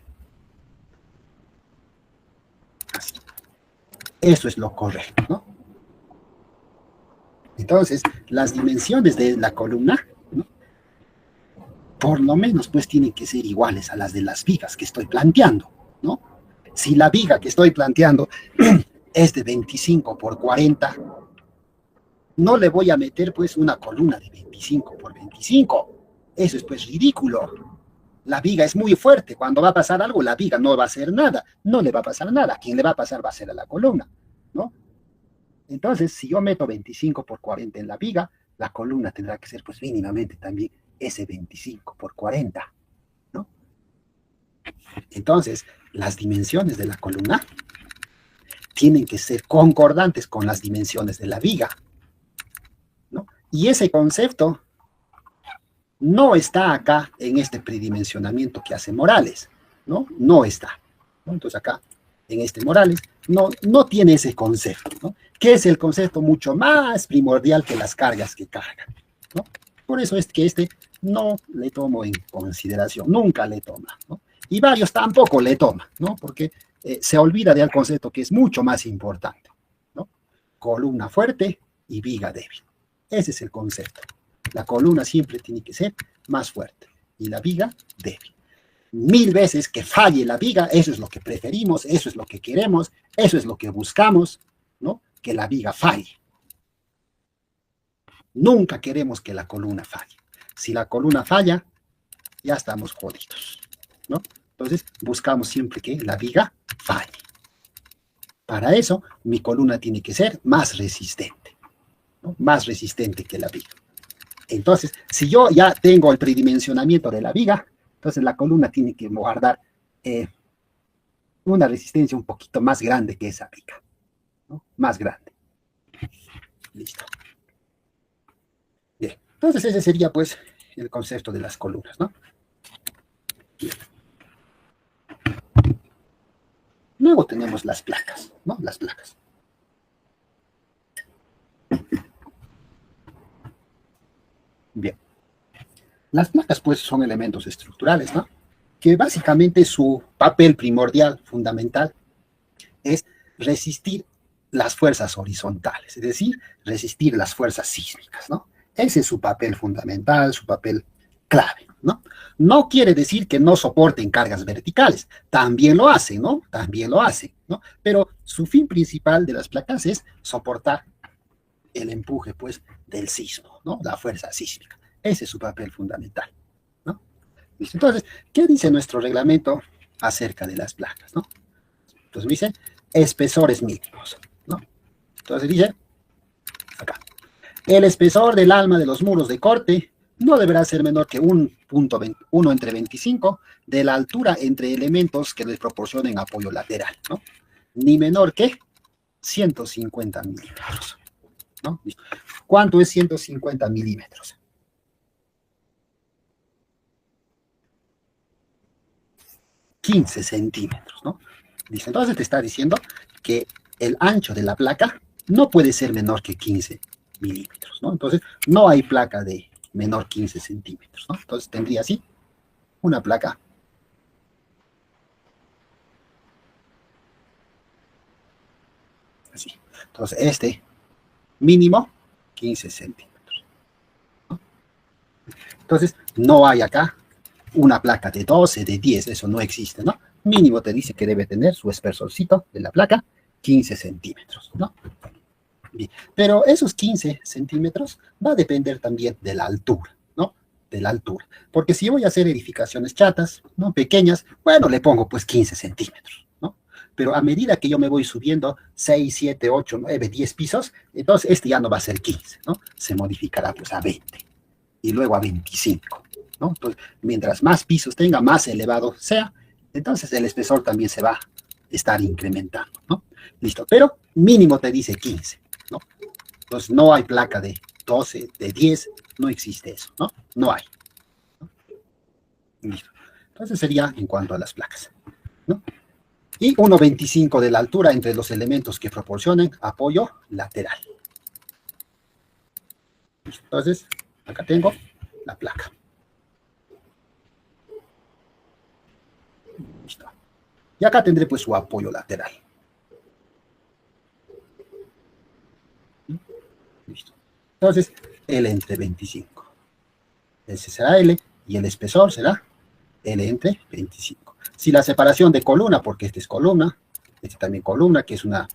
Así. Eso es lo correcto, ¿no? Entonces, las dimensiones de la columna, ¿no? Por lo menos, pues, tienen que ser iguales a las de las vigas que estoy planteando, ¿no? Si la viga que estoy planteando es de 25 por 40, no le voy a meter, pues, una columna de 25 por 25. Eso es, pues, ridículo. La viga es muy fuerte. Cuando va a pasar algo, la viga no va a hacer nada. No le va a pasar nada. A quien le va a pasar va a ser a la columna, ¿no? Entonces, si yo meto 25 por 40 en la viga, la columna tendrá que ser, pues, mínimamente también ese 25 por 40, ¿no? Entonces, las dimensiones de la columna tienen que ser concordantes con las dimensiones de la viga, ¿no? Y ese concepto no está acá en este predimensionamiento que hace Morales, ¿no? No está, ¿no? Entonces acá, en este Morales, no tiene ese concepto, ¿no? Que es el concepto mucho más primordial que las cargas que cargan, ¿no? Por eso es que este no le tomo en consideración, nunca le toma, ¿no? Y varios tampoco le toman, ¿no? Porque se olvida del concepto que es mucho más importante, ¿no? Columna fuerte y viga débil. Ese es el concepto. La columna siempre tiene que ser más fuerte y la viga débil. 1000 veces que falle la viga, eso es lo que preferimos, eso es lo que queremos, eso es lo que buscamos, ¿no? Que la viga falle. Nunca queremos que la columna falle. Si la columna falla, ya estamos jodidos, ¿no? Entonces, buscamos siempre que la viga falle. Para eso, mi columna tiene que ser más resistente, ¿no? Más resistente que la viga. Entonces, si yo ya tengo el predimensionamiento de la viga, entonces la columna tiene que guardar una resistencia un poquito más grande que esa viga, ¿no? Más grande. Listo. Bien. Entonces ese sería pues el concepto de las columnas, ¿no? Bien. Luego tenemos las placas, ¿no? Las placas. Bien. Las placas pues son elementos estructurales, ¿no? Que básicamente su papel primordial, fundamental, es resistir las fuerzas horizontales, es decir, resistir las fuerzas sísmicas, ¿no? Ese es su papel fundamental, su papel clave, ¿no? No quiere decir que no soporten cargas verticales, también lo hacen, ¿no? También lo hacen, ¿no? Pero su fin principal de las placas es soportar el empuje, pues, del sismo, ¿no? La fuerza sísmica. Ese es su papel fundamental, ¿no? Entonces, ¿qué dice nuestro reglamento acerca de las placas, ¿no? Entonces dice espesores mínimos, ¿no? Entonces dice, acá, el espesor del alma de los muros de corte no deberá ser menor que 1 entre 25 de la altura entre elementos que les proporcionen apoyo lateral, ¿no? Ni menor que 150 milímetros, ¿no? ¿Cuánto es 150 milímetros? 15 centímetros, ¿no? Dice, entonces te está diciendo que el ancho de la placa no puede ser menor que 15 milímetros, ¿no? Entonces, no hay placa de menor 15 centímetros, ¿no? Entonces, tendría así una placa así. Entonces, este mínimo 15 centímetros, ¿no? Entonces, no hay acá una placa de 12, de 10, eso no existe, ¿no? Mínimo te dice que debe tener su espersorcito de la placa 15 centímetros, ¿no? Bien. Pero esos 15 centímetros va a depender también de la altura, ¿no? De la altura. Porque si voy a hacer edificaciones chatas, ¿no? Pequeñas, bueno, le pongo pues 15 centímetros, ¿no? Pero a medida que yo me voy subiendo 6, 7, 8, 9, 10 pisos, entonces este ya no va a ser 15, ¿no? Se modificará pues a 20 y luego a 25, ¿no? Entonces, mientras más pisos tenga, más elevado sea, entonces el espesor también se va a estar incrementando, ¿no? Listo, pero mínimo te dice 15, ¿no? Entonces no hay placa de 12, de 10, no existe eso, ¿no? No hay, ¿no? Listo. Entonces sería en cuanto a las placas, ¿no? Y 1,25 de la altura entre los elementos que proporcionen apoyo lateral. Listo. Entonces, acá tengo la placa. Listo. Y acá tendré pues su apoyo lateral. Listo. Entonces, L entre 25. Ese será L y el espesor será L entre 25. Si la separación de columna, porque este es columna, este también columna, que es una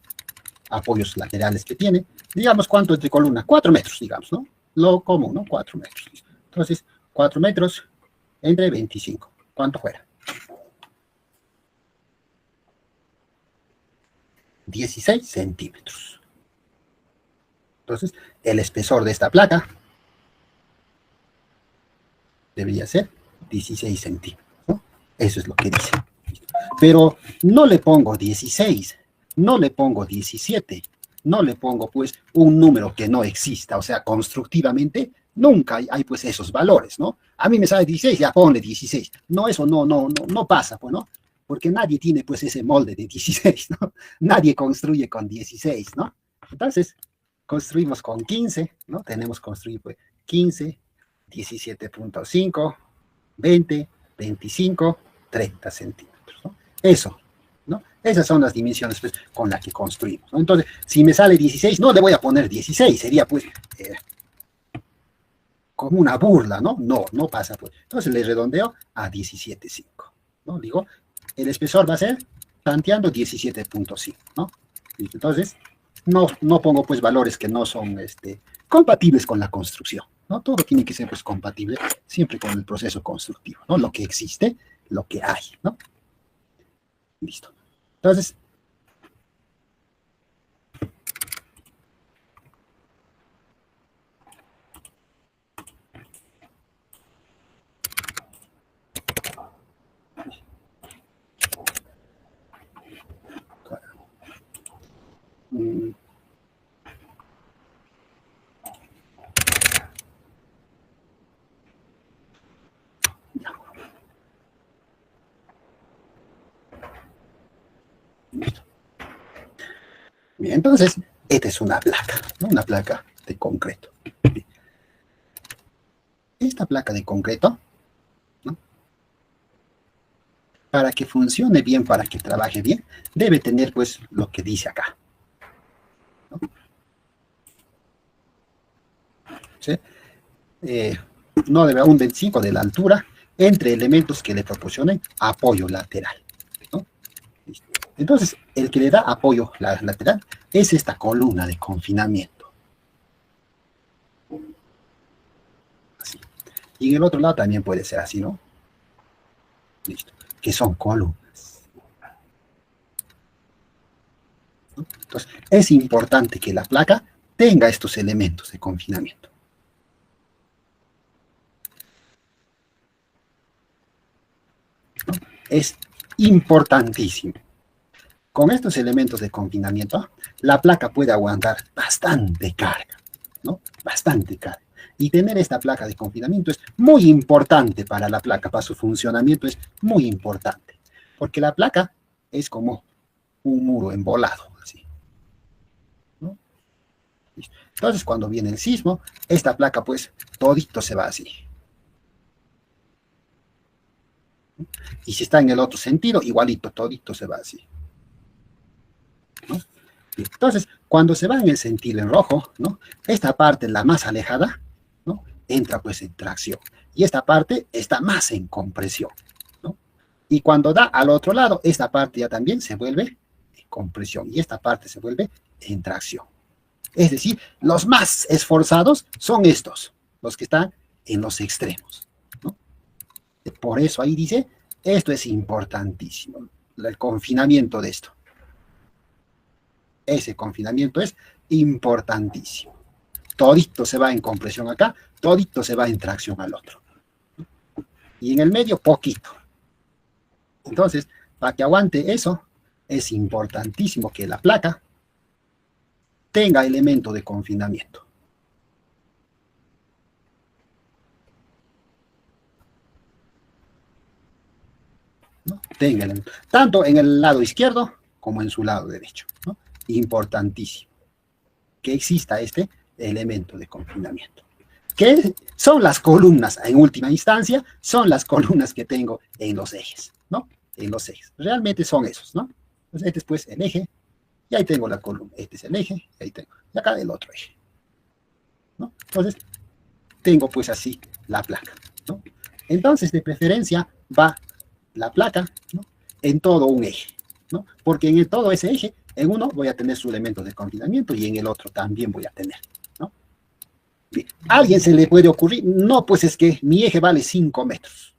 apoyos laterales que tiene, digamos, ¿cuánto entre columna? 4 metros, digamos, ¿no? Lo común, ¿no? 4 metros. Entonces, 4 metros entre 25. ¿Cuánto fuera? 16 centímetros. Entonces, el espesor de esta placa debería ser 16 centímetros, ¿no? Eso es lo que dice. Pero no le pongo 16, no le pongo 17, no le pongo pues un número que no exista, o sea, constructivamente nunca hay pues esos valores, ¿no? A mí me sale 16, ya ponle 16. No, eso no pasa, pues, ¿no? Porque nadie tiene pues ese molde de 16, ¿no? Nadie construye con 16, ¿no? Entonces, construimos con 15, ¿no? Tenemos construir pues 15, 17.5, 20, 25, 30 centímetros, ¿no? Eso, ¿no? Esas son las dimensiones pues, con las que construimos, ¿no? Entonces, si me sale 16, no le voy a poner 16, sería pues como una burla, ¿no? No pasa pues. Entonces le redondeo a 17.5, ¿no? Digo, el espesor va a ser tanteando 17.5, ¿no? Entonces, no pongo pues valores que no son compatibles con la construcción, ¿no? Todo tiene que ser pues compatible siempre con el proceso constructivo, ¿no? Lo que existe, lo que hay, ¿no? Listo. Entonces, mm, listo. Bien, entonces, esta es una placa, ¿no? Una placa de concreto. Bien. Esta placa de concreto, ¿no? Para que funcione bien, para que trabaje bien, debe tener pues lo que dice acá. ¿no? ¿Sí? No debe un 25 de la altura entre elementos que le proporcionen apoyo lateral, ¿no? Entonces, el que le da apoyo lateral es esta columna de confinamiento. Así. Y en el otro lado también puede ser así, ¿no? Listo. Que son columnas. ¿No? Entonces, es importante que la placa tenga estos elementos de confinamiento. ¿No? Es importantísimo. Con estos elementos de confinamiento, la placa puede aguantar bastante carga, ¿no? Bastante carga. Y tener esta placa de confinamiento es muy importante para la placa, para su funcionamiento es muy importante. Porque la placa es como un muro embolado, así, ¿no? Entonces, cuando viene el sismo, esta placa, pues, todito se va así. Y si está en el otro sentido, igualito, todito se va así, ¿no? Entonces, cuando se va en el sentido en rojo, ¿no? Esta parte, la más alejada, ¿no? Entra pues en tracción. Y esta parte está más en compresión, ¿no? Y cuando da al otro lado, esta parte ya también se vuelve en compresión. Y esta parte se vuelve en tracción. Es decir, los más esforzados son estos, los que están en los extremos, ¿no? Por eso ahí dice, esto es importantísimo, el confinamiento de esto. Ese confinamiento es importantísimo. Todito se va en compresión acá, todito se va en tracción al otro. Y en el medio, poquito. Entonces, para que aguante eso, es importantísimo que la placa tenga elemento de confinamiento. ¿No? Tenga elemento, tanto en el lado izquierdo como en su lado derecho, ¿no? Importantísimo que exista este elemento de confinamiento. Que son las columnas, en última instancia, son las columnas que tengo en los ejes, ¿no? En los ejes. Realmente son esos, ¿no? Entonces, este es pues el eje, y ahí tengo la columna. Este es el eje, y ahí tengo. Y acá el otro eje, ¿no? Entonces, tengo pues así la placa, ¿no? Entonces, de preferencia, va la placa, ¿no? En todo un eje, ¿no? Porque en todo ese eje, en uno voy a tener su elemento de confinamiento y en el otro también voy a tener, ¿no? Bien. ¿A alguien se le puede ocurrir? No, pues es que mi eje vale 5 metros.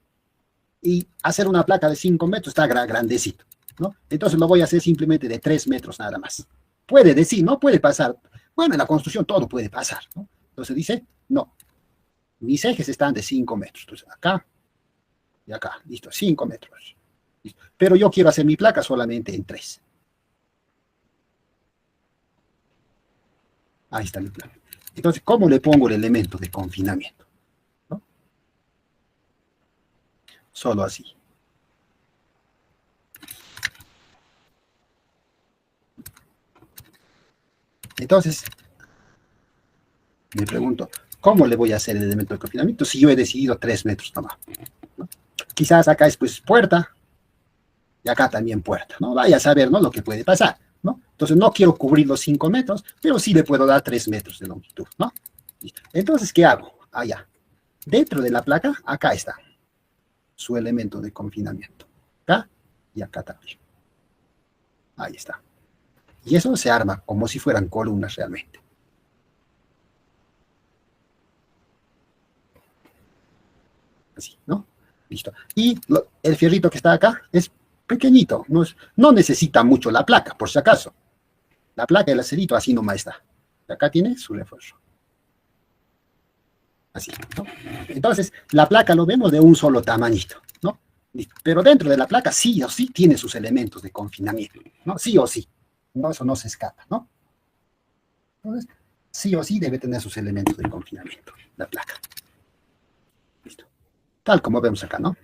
Y hacer una placa de 5 metros está grandecito, ¿no? Entonces lo voy a hacer simplemente de 3 metros nada más. Puede decir, ¿no? Puede pasar. Bueno, en la construcción todo puede pasar, ¿no? Entonces dice, no, mis ejes están de 5 metros. Entonces acá y acá, listo, 5 metros. Listo. Pero yo quiero hacer mi placa solamente en 3. Ahí está mi placa. Entonces, ¿cómo le pongo el elemento de confinamiento? ¿No? Solo así. Entonces, me pregunto, ¿cómo le voy a hacer el elemento de confinamiento si yo he decidido 3 metros nomás? ¿No? Quizás acá es pues puerta y acá también puerta, ¿no? Vaya a saber, ¿no? Lo que puede pasar, ¿no? Entonces no quiero cubrir los 5 metros, pero sí le puedo dar 3 metros de longitud, ¿no? Entonces, ¿qué hago? Allá. Dentro de la placa, acá está su elemento de confinamiento. Acá y acá también. Ahí está. Y eso se arma como si fueran columnas realmente. Así, ¿no? Listo. Y el fierrito que está acá es pequeñito, no necesita mucho la placa, por si acaso. La placa del acerito así nomás está. Acá tiene su refuerzo. Así, ¿no? Entonces, la placa lo vemos de un solo tamañito, ¿no? Pero dentro de la placa sí o sí tiene sus elementos de confinamiento, ¿no? Sí o sí. No, eso no se escapa, ¿no? Entonces, sí o sí debe tener sus elementos de confinamiento, la placa. Listo. Tal como vemos acá, ¿no?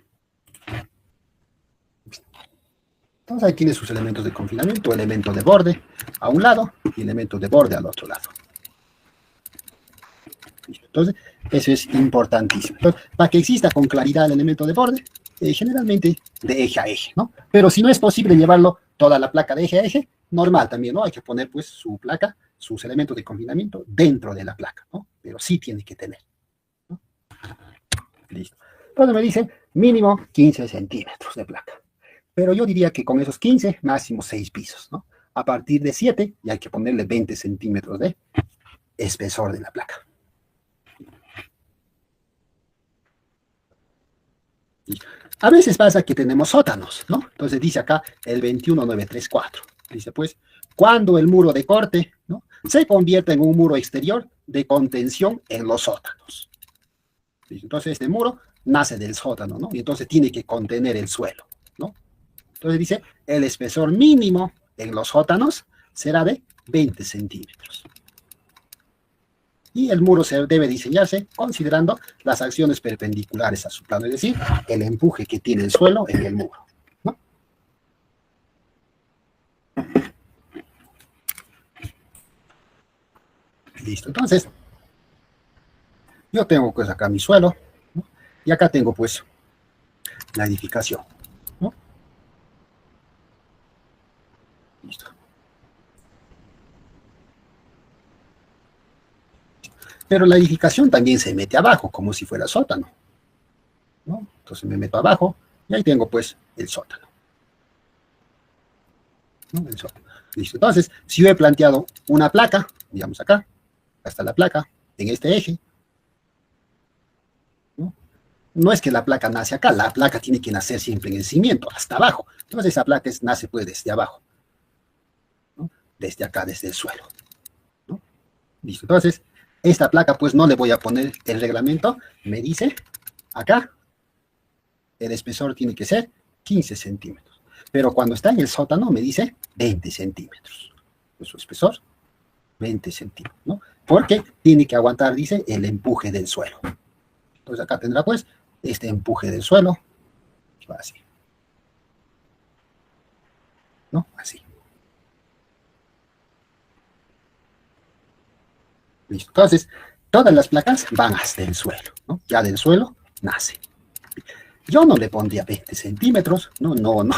Entonces ahí tiene sus elementos de confinamiento, elemento de borde a un lado y elemento de borde al otro lado. Listo. Entonces, eso es importantísimo. Entonces, para que exista con claridad el elemento de borde, generalmente de eje a eje, ¿no? Pero si no es posible llevarlo toda la placa de eje a eje, normal también, ¿no? Hay que poner pues su placa sus elementos de confinamiento dentro de la placa, ¿no? Pero sí tiene que tener, ¿no? Listo. Entonces me dice mínimo 15 centímetros de placa. Pero yo diría que con esos 15, máximo 6 pisos, ¿no? A partir de 7, ya hay que ponerle 20 centímetros de espesor de la placa. A veces pasa que tenemos sótanos, ¿no? Entonces dice acá el 21934. Dice pues, cuando el muro de corte, ¿no?, se convierte en un muro exterior de contención en los sótanos. Entonces este muro nace del sótano, ¿no? Y entonces tiene que contener el suelo, ¿no? Entonces dice, el espesor mínimo en los sótanos será de 20 centímetros. Y el muro debe diseñarse considerando las acciones perpendiculares a su plano, es decir, el empuje que tiene el suelo en el muro, ¿no? Listo, entonces, yo tengo pues acá mi suelo, ¿no? Y acá tengo pues la edificación, ¿no? Listo. Pero la edificación también se mete abajo, como si fuera sótano, ¿no? Entonces me meto abajo y ahí tengo pues el sótano, ¿no? El sótano. Listo. Entonces, si yo he planteado una placa, digamos acá está la placa, en este eje, ¿no? No es que la placa nace acá, la placa tiene que nacer siempre en el cimiento, hasta abajo. Entonces esa placa nace pues desde abajo, ¿no? Desde acá, desde el suelo, ¿no? Listo. Entonces, esta placa pues no le voy a poner el reglamento, me dice acá, el espesor tiene que ser 15 centímetros. Pero cuando está en el sótano me dice 20 centímetros. Pues su espesor, 20 centímetros, ¿no? Porque tiene que aguantar, dice, el empuje del suelo. Entonces acá tendrá pues este empuje del suelo, así, ¿no? Así. Listo. Entonces, todas las placas van hasta el suelo, ¿no? Ya del suelo nace. Yo no le pondría 20 centímetros, ¿no? No, no,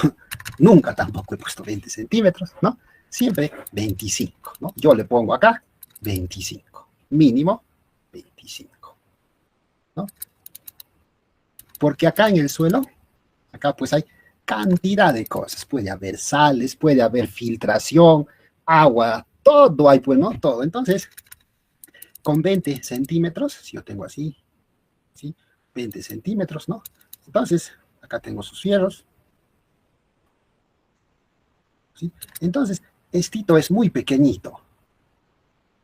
nunca tampoco he puesto 20 centímetros, ¿no? Siempre 25, ¿no? Yo le pongo acá 25, mínimo 25, ¿no? Porque acá en el suelo, acá pues hay cantidad de cosas. Puede haber sales, puede haber filtración, agua, todo hay, pues, ¿no? Todo. Entonces, con 20 centímetros, si yo tengo así, ¿sí? 20 centímetros, ¿no? Entonces, acá tengo sus fierros, ¿sí? Entonces, estito es muy pequeñito,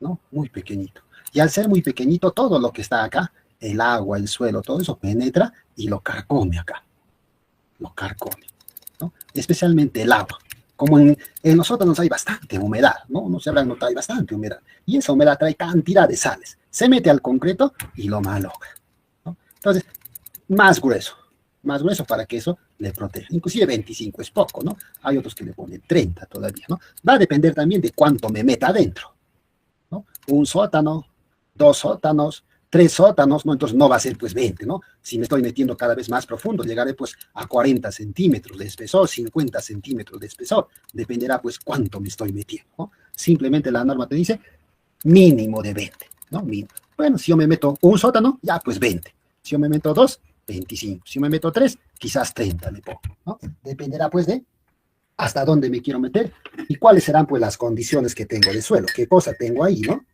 ¿no? Muy pequeñito. Y al ser muy pequeñito, todo lo que está acá, el agua, el suelo, todo eso penetra y lo carcome acá. Lo carcome, ¿no? Especialmente el agua. Como en los sótanos hay bastante humedad, ¿no? No se habrá notado, hay bastante humedad. Y esa humedad trae cantidad de sales. Se mete al concreto y lo malogra, ¿no? Entonces, más grueso para que eso le proteja. Inclusive 25 es poco, ¿no? Hay otros que le ponen 30 todavía, ¿no? Va a depender también de cuánto me meta adentro, ¿no? Un sótano, 2 sótanos, 3 sótanos, ¿no? Entonces no va a ser pues 20, ¿no? Si me estoy metiendo cada vez más profundo, llegaré pues a 40 centímetros de espesor, 50 centímetros de espesor, dependerá pues cuánto me estoy metiendo, ¿no? Simplemente la norma te dice mínimo de 20, ¿no? Mínimo. Bueno, si yo me meto un sótano, ya pues 20. Si yo me meto 2, 25. Si yo me meto 3, quizás 30 le pongo, ¿no? Dependerá pues de hasta dónde me quiero meter y cuáles serán pues las condiciones que tengo de suelo, qué cosa tengo ahí, ¿no?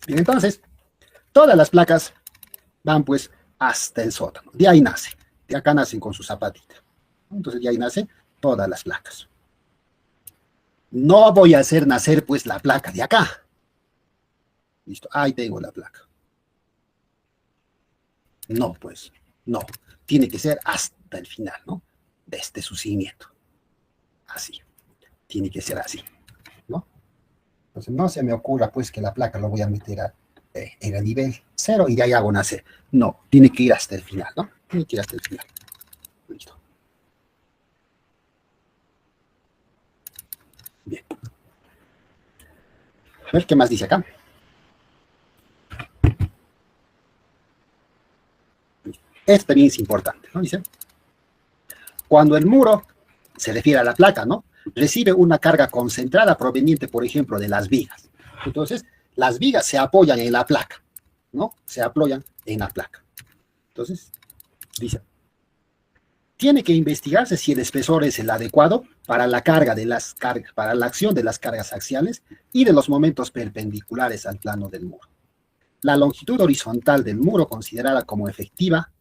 Bien, entonces, todas las placas van pues hasta el sótano. De ahí nace. De acá nacen con su zapatita. Entonces de ahí nacen todas las placas. No voy a hacer nacer pues la placa de acá. Listo, ahí tengo la placa. No, pues, no. Tiene que ser hasta el final, ¿no? Desde su cimiento. Así. Tiene que ser así, ¿no? Entonces no se me ocurra pues que la placa lo voy a meter en el nivel 0 y de ahí hago nacer. No, tiene que ir hasta el final, ¿no? Tiene que ir hasta el final. Listo. Bien. A ver qué más dice acá. Esto también es importante, ¿no? Dice, Cuando el muro se refiere a la placa, ¿no? Recibe una carga concentrada proveniente, por ejemplo, de las vigas. Entonces, las vigas se apoyan en la placa, ¿no? Se apoyan en la placa. Entonces, dice, tiene que investigarse si el espesor es el adecuado para la carga de las cargas, para la acción de las cargas axiales y de los momentos perpendiculares al plano del muro. La longitud horizontal del muro considerada como efectiva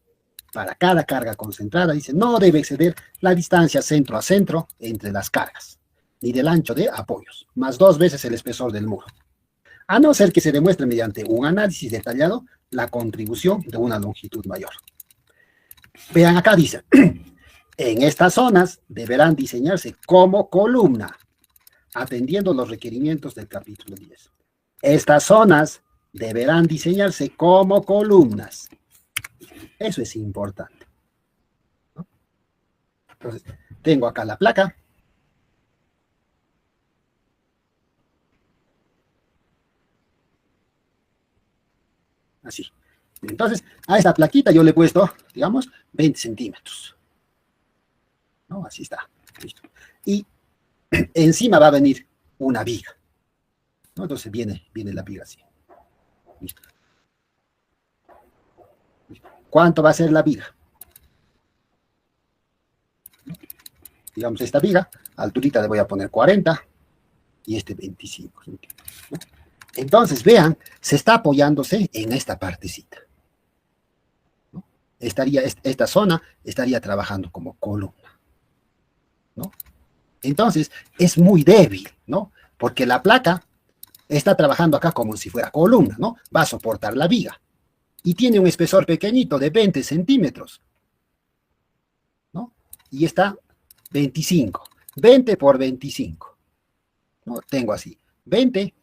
para cada carga concentrada, dice, no debe exceder la distancia centro a centro entre las cargas, ni del ancho de apoyos, más 2 veces el espesor del muro, a no ser que se demuestre mediante un análisis detallado la contribución de una longitud mayor. Vean acá, dice, en estas zonas deberán diseñarse como columna, atendiendo los requerimientos del capítulo 10. Estas zonas deberán diseñarse como columnas. Eso es importante, ¿no? Entonces, tengo acá la placa. Así. Entonces, a esta plaquita yo le he puesto, digamos, 20 centímetros. ¿No? Así está. Listo. Y encima va a venir una viga, ¿no? Entonces viene la viga así. Listo. ¿Cuánto va a ser la viga? Digamos, esta viga, alturita le voy a poner 40 y este 25. ¿No? Entonces, vean, se está apoyándose en esta partecita, ¿no? Esta zona estaría trabajando como columna, ¿no? Entonces, es muy débil, ¿no? Porque la placa está trabajando acá como si fuera columna, ¿no? Va a soportar la viga. Y tiene un espesor pequeñito de 20 centímetros, ¿no? Y está 25. 20 por 25. ¿No? Tengo así, 20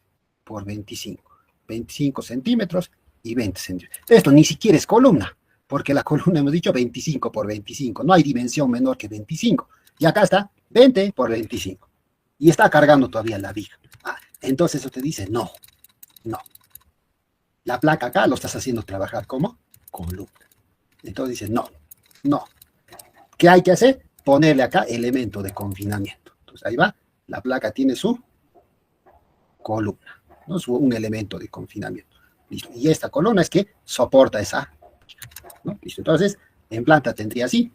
por 25. 25 centímetros y 20 centímetros. Esto ni siquiera es columna, porque la columna hemos dicho 25 por 25. No hay dimensión menor que 25. Y acá está 20 por 25. Y está cargando todavía la viga. Entonces eso te dice, no. La placa acá lo estás haciendo trabajar como columna. Entonces dice, no. ¿Qué hay que hacer? Ponerle acá elemento de confinamiento. Entonces ahí va, la placa tiene su columna, ¿no? Un elemento de confinamiento. Listo. Y esta columna es que soporta esa, ¿no? Listo. Entonces, en planta tendría así.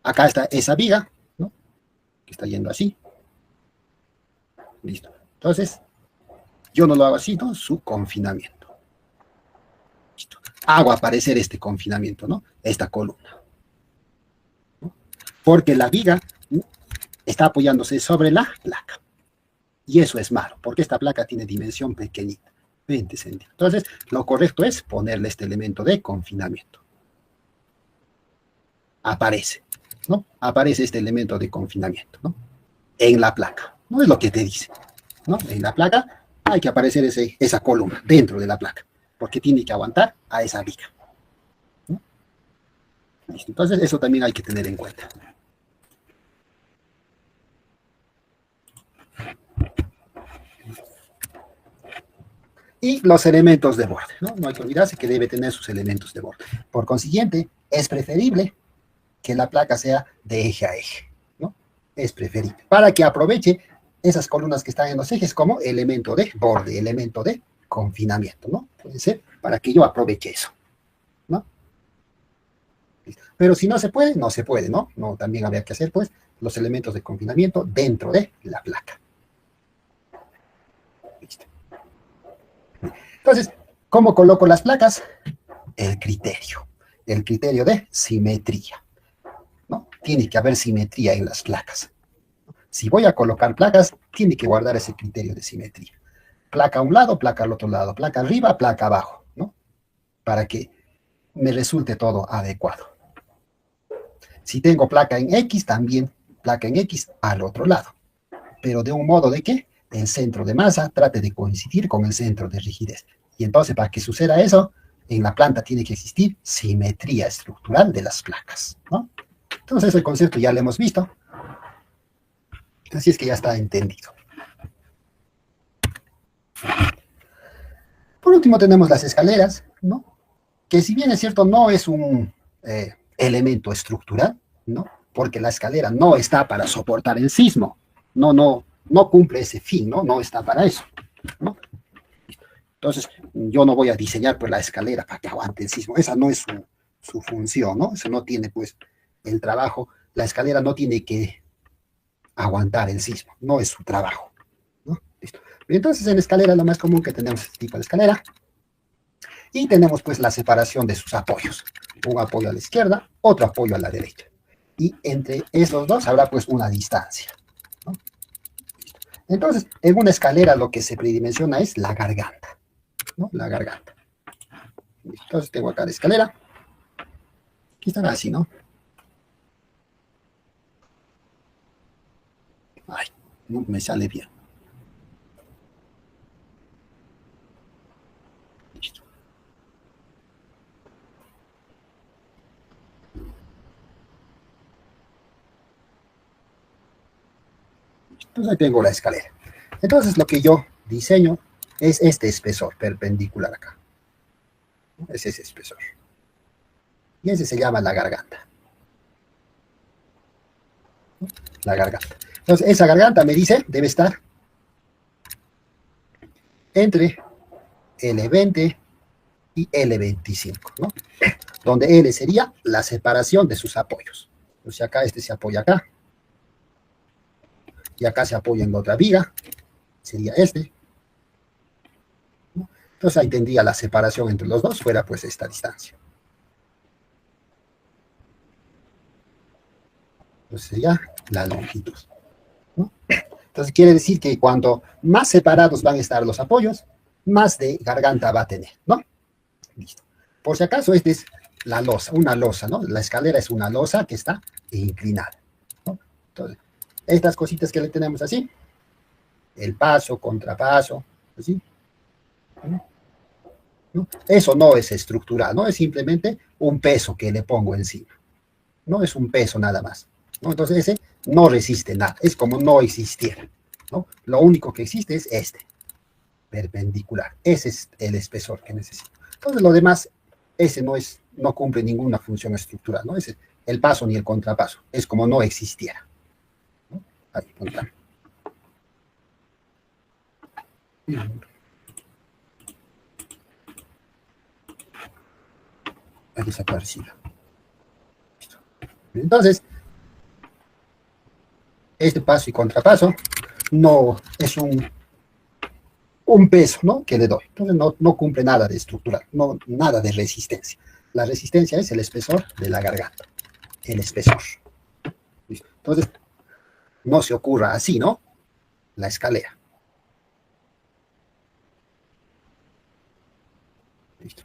Acá está esa viga, ¿no? Que está yendo así. Listo. Entonces, yo no lo hago así, ¿no? Su confinamiento. Listo. Hago aparecer este confinamiento, ¿no? Esta columna, ¿no? Porque la viga, ¿no?, está apoyándose sobre la placa. Y eso es malo, porque esta placa tiene dimensión pequeñita, 20 centímetros. Entonces, lo correcto es ponerle este elemento de confinamiento. Aparece, ¿no? Aparece este elemento de confinamiento, ¿no? En la placa, ¿no? Es lo que te dice, ¿no? En la placa hay que aparecer esa columna dentro de la placa, porque tiene que aguantar a esa viga, ¿no? Listo. Entonces, eso también hay que tener en cuenta. Y los elementos de borde, ¿no? No hay que olvidarse que debe tener sus elementos de borde. Por consiguiente, es preferible que la placa sea de eje a eje, ¿no? Es preferible, para que aproveche esas columnas que están en los ejes como elemento de borde, elemento de confinamiento, ¿no? Puede ser para que yo aproveche eso, ¿no? Pero si no se puede, no se puede, ¿no? No, también habría que hacer, pues, los elementos de confinamiento dentro de la placa. Listo. Entonces, ¿cómo coloco las placas? El criterio de simetría, ¿no? Tiene que haber simetría en las placas. Si voy a colocar placas, tiene que guardar ese criterio de simetría. Placa a un lado, placa al otro lado, placa arriba, placa abajo, ¿no? Para que me resulte todo adecuado. Si tengo placa en X, también placa en X al otro lado. Pero de un modo de que el centro de masa trate de coincidir con el centro de rigidez. Y entonces, para que suceda eso, en la planta tiene que existir simetría estructural de las placas, ¿no? Entonces, el concepto ya lo hemos visto. Así es que ya está entendido. Por último, tenemos las escaleras, ¿no? Que si bien es cierto, no es un elemento estructural, ¿no? Porque la escalera no está para soportar el sismo, no cumple ese fin, ¿no? No está para eso, ¿no? Entonces, yo no voy a diseñar pues la escalera para que aguante el sismo, esa no es su función, ¿no? Eso no tiene pues el trabajo, la escalera no tiene que aguantar el sismo, no es su trabajo, ¿no? Listo. Entonces, en escalera lo más común que tenemos es este tipo de escalera, y tenemos pues la separación de sus apoyos, un apoyo a la izquierda, otro apoyo a la derecha, y entre esos dos habrá pues una distancia, ¿no? Entonces, en una escalera lo que se predimensiona es la garganta, ¿no? La garganta. Entonces tengo acá la escalera, aquí estará así, ¿no? Ay, no me sale bien. Listo. Entonces ahí tengo la escalera. Entonces lo que yo diseño es este espesor perpendicular acá. Es ese espesor. Y ese se llama la garganta. La garganta. Entonces esa garganta me dice debe estar entre L20 y L25, ¿no? Donde L sería la separación de sus apoyos. Entonces acá este se apoya acá, y acá se apoya en la otra viga, sería este, ¿no? Entonces ahí tendría la separación entre los dos, fuera pues esta distancia. Entonces sería la longitud, ¿no? Entonces quiere decir que cuando más separados van a estar los apoyos, más de garganta va a tener, ¿no? Listo. Por si acaso, esta es la losa, una losa, ¿no? La escalera es una losa que está inclinada, ¿no? Entonces, estas cositas que le tenemos así, el paso, contrapaso, así, ¿no? Eso no es estructural, ¿no? Es simplemente un peso que le pongo encima, no es un peso nada más, ¿no? Entonces ese no resiste nada, es como no existiera, ¿no? Lo único que existe es este, perpendicular, ese es el espesor que necesito. Entonces lo demás, ese no cumple ninguna función estructural, ¿no? Ese, el paso ni el contrapaso, es como no existiera, ¿no? Ahí, contamos. Ha desaparecido. Listo. Entonces, este paso y contrapaso no es un peso, ¿no? Que le doy. Entonces no cumple nada de estructural, no, nada de resistencia. La resistencia es el espesor de la garganta, el espesor. ¿Listo? Entonces, no se ocurra así, ¿no? La escalera. Listo.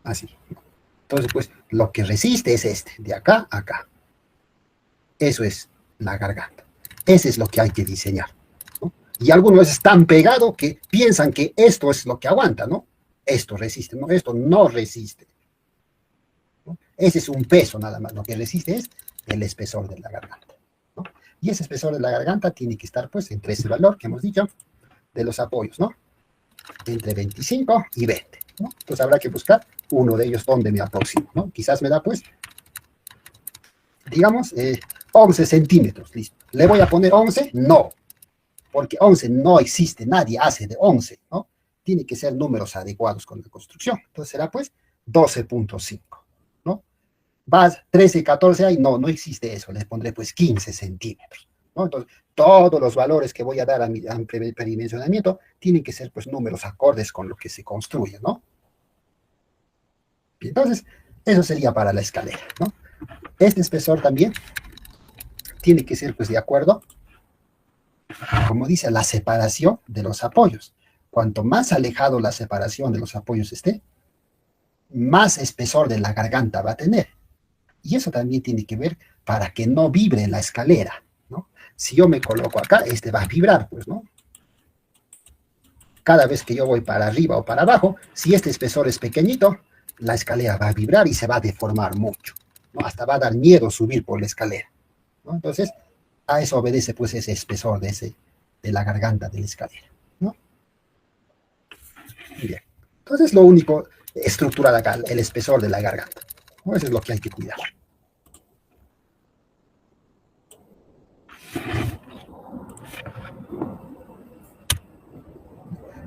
Así. Entonces, pues, lo que resiste es este, de acá a acá. Eso es la garganta. Ese es lo que hay que diseñar, ¿no? Y algunos están pegados que piensan que esto es lo que aguanta, ¿no? Esto resiste, ¿no? Esto no resiste, ¿no? Ese es un peso nada más. Lo que resiste es el espesor de la garganta, ¿no? Y ese espesor de la garganta tiene que estar, pues, entre ese valor que hemos dicho de los apoyos, ¿no? Entre 25 y 20, ¿no? Entonces habrá que buscar uno de ellos donde me aproximo, ¿no? Quizás me da, pues, digamos, 11 centímetros, listo. ¿Le voy a poner 11? No, porque 11 no existe, nadie hace de 11, ¿no? Tiene que ser números adecuados con la construcción. Entonces será, pues, 12.5, ¿no? Vas 13, 14, ahí no existe eso, les pondré, pues, 15 centímetros, ¿no? Entonces, todos los valores que voy a dar a mi predimensionamiento tienen que ser, pues, números acordes con lo que se construye, ¿no? Entonces, eso sería para la escalera, ¿no? Este espesor también tiene que ser, pues, de acuerdo, como dice, la separación de los apoyos. Cuanto más alejado la separación de los apoyos esté, más espesor de la garganta va a tener. Y eso también tiene que ver para que no vibre la escalera, ¿no? Si yo me coloco acá, este va a vibrar, pues, ¿no? Cada vez que yo voy para arriba o para abajo, si este espesor es pequeñito, la escalera va a vibrar y se va a deformar mucho, ¿no? Hasta va a dar miedo subir por la escalera, ¿no? Entonces, a eso obedece, pues, ese espesor de la garganta de la escalera, ¿no? Bien. Entonces, lo único estructural acá, el espesor de la garganta. ¿no? Eso es lo que hay que cuidar.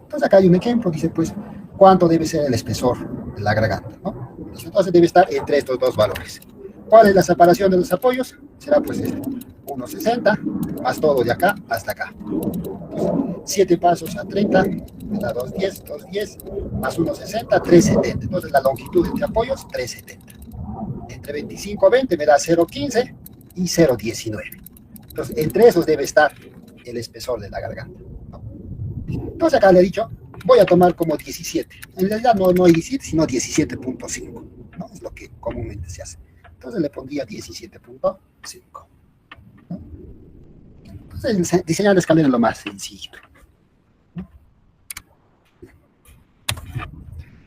Entonces acá hay un ejemplo, dice pues, ¿cuánto debe ser el espesor de la garganta? ¿No? Entonces debe estar entre estos dos valores. ¿Cuál es la separación de los apoyos? Será pues este, 1,60 más todo de acá hasta acá. 7 pasos a 30, me da 2,10, 2,10, más 1,60, 3,70. Entonces la longitud entre apoyos, 3,70. Entre 25 y 20 me da 0,15 y 0,19. Entonces entre esos debe estar el espesor de la garganta, ¿no? Entonces acá le he dicho, voy a tomar como 17. En realidad no hay 17, sino 17.5, ¿no? Es lo que comúnmente se hace. Entonces le pondría 17.5. ¿No? Entonces diseñar la escalera es lo más sencillo. ¿No?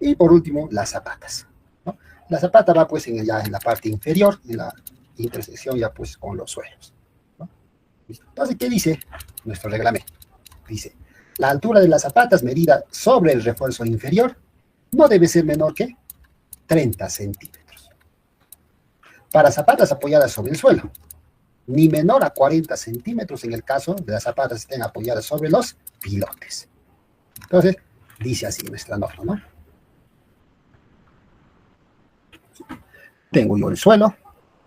Y por último, las zapatas, ¿no? La zapata va pues ya en la parte inferior, en la intersección ya pues con los suelos, ¿no? Entonces, ¿qué dice nuestro reglamento? Dice, la altura de las zapatas medida sobre el refuerzo inferior no debe ser menor que 30 centímetros. Para zapatas apoyadas sobre el suelo, ni menor a 40 centímetros en el caso de las zapatas estén apoyadas sobre los pilotes. Entonces, dice así nuestra norma, ¿no? Tengo yo el suelo,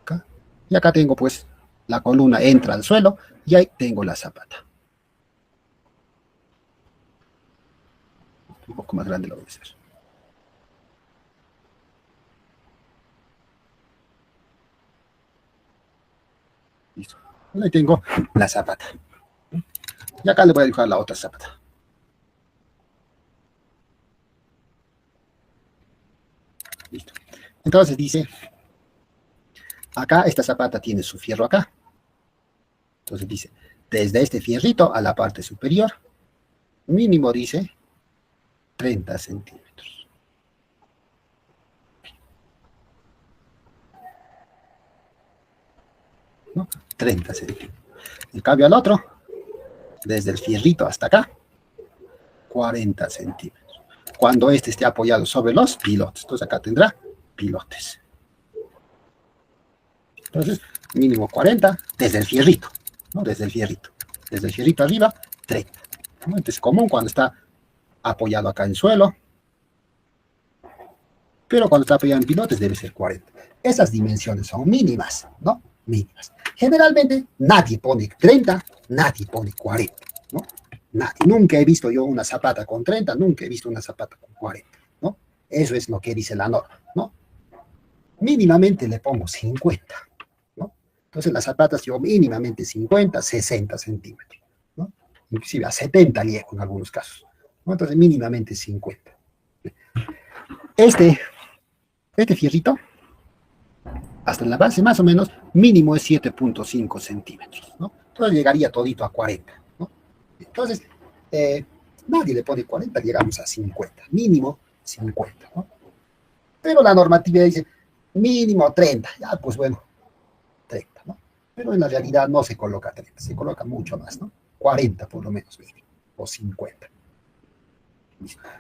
acá, y acá tengo pues la columna entra al suelo, y ahí tengo la zapata. Un poco más grande lo voy a hacer. Listo. Ahí tengo la zapata. Y acá le voy a dibujar la otra zapata. Listo. Entonces dice, acá esta zapata tiene su fierro acá. Entonces dice, desde este fierrito a la parte superior, mínimo dice 30 centímetros. ¿No? 30 centímetros. En cambio al otro, desde el fierrito hasta acá, 40 centímetros. Cuando este esté apoyado sobre los pilotes. Entonces acá tendrá pilotes. Entonces, mínimo 40 desde el fierrito, ¿no? Desde el fierrito arriba, 30. ¿No? Entonces, común cuando está apoyado acá en suelo, pero cuando está apoyado en pilotes debe ser 40. Esas dimensiones son mínimas, ¿no? Mínimas. Generalmente nadie pone 30, nadie pone 40, ¿no? Nadie. Nunca he visto yo una zapata con 30, nunca he visto una zapata con 40, ¿no? Eso es lo que dice la norma, ¿no? Mínimamente le pongo 50, ¿no? Entonces las zapatas yo mínimamente 50, 60 centímetros, ¿no? Inclusive a 70 llego en algunos casos, ¿no? Entonces mínimamente 50. Este fierrito, hasta la base más o menos, mínimo es 7.5 centímetros, ¿no? Entonces llegaría todito a 40, ¿no? Entonces, nadie le pone 40, llegamos a 50, mínimo 50, ¿no? Pero la normatividad dice mínimo 30, ya pues bueno, 30, ¿no? Pero en la realidad no se coloca 30, se coloca mucho más, ¿no? 40 por lo menos mínimo, o 50.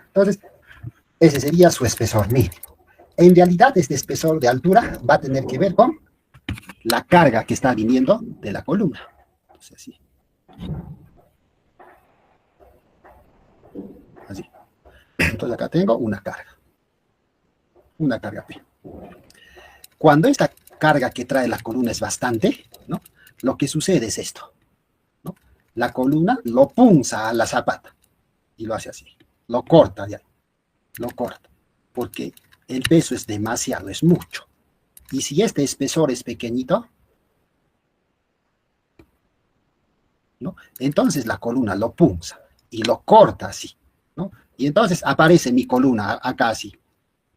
Entonces, ese sería su espesor mínimo. En realidad, este espesor de altura va a tener que ver con la carga que está viniendo de la columna. Entonces, así. Así. Entonces, acá tengo una carga P. Cuando esta carga que trae la columna es bastante, ¿no? Lo que sucede es esto, ¿no? La columna lo punza a la zapata y lo hace así, lo corta de ahí, lo corta, porque el peso es demasiado, es mucho. Y si este espesor es pequeñito, ¿no? Entonces la columna lo punza y lo corta así, ¿no? Y entonces aparece mi columna acá así.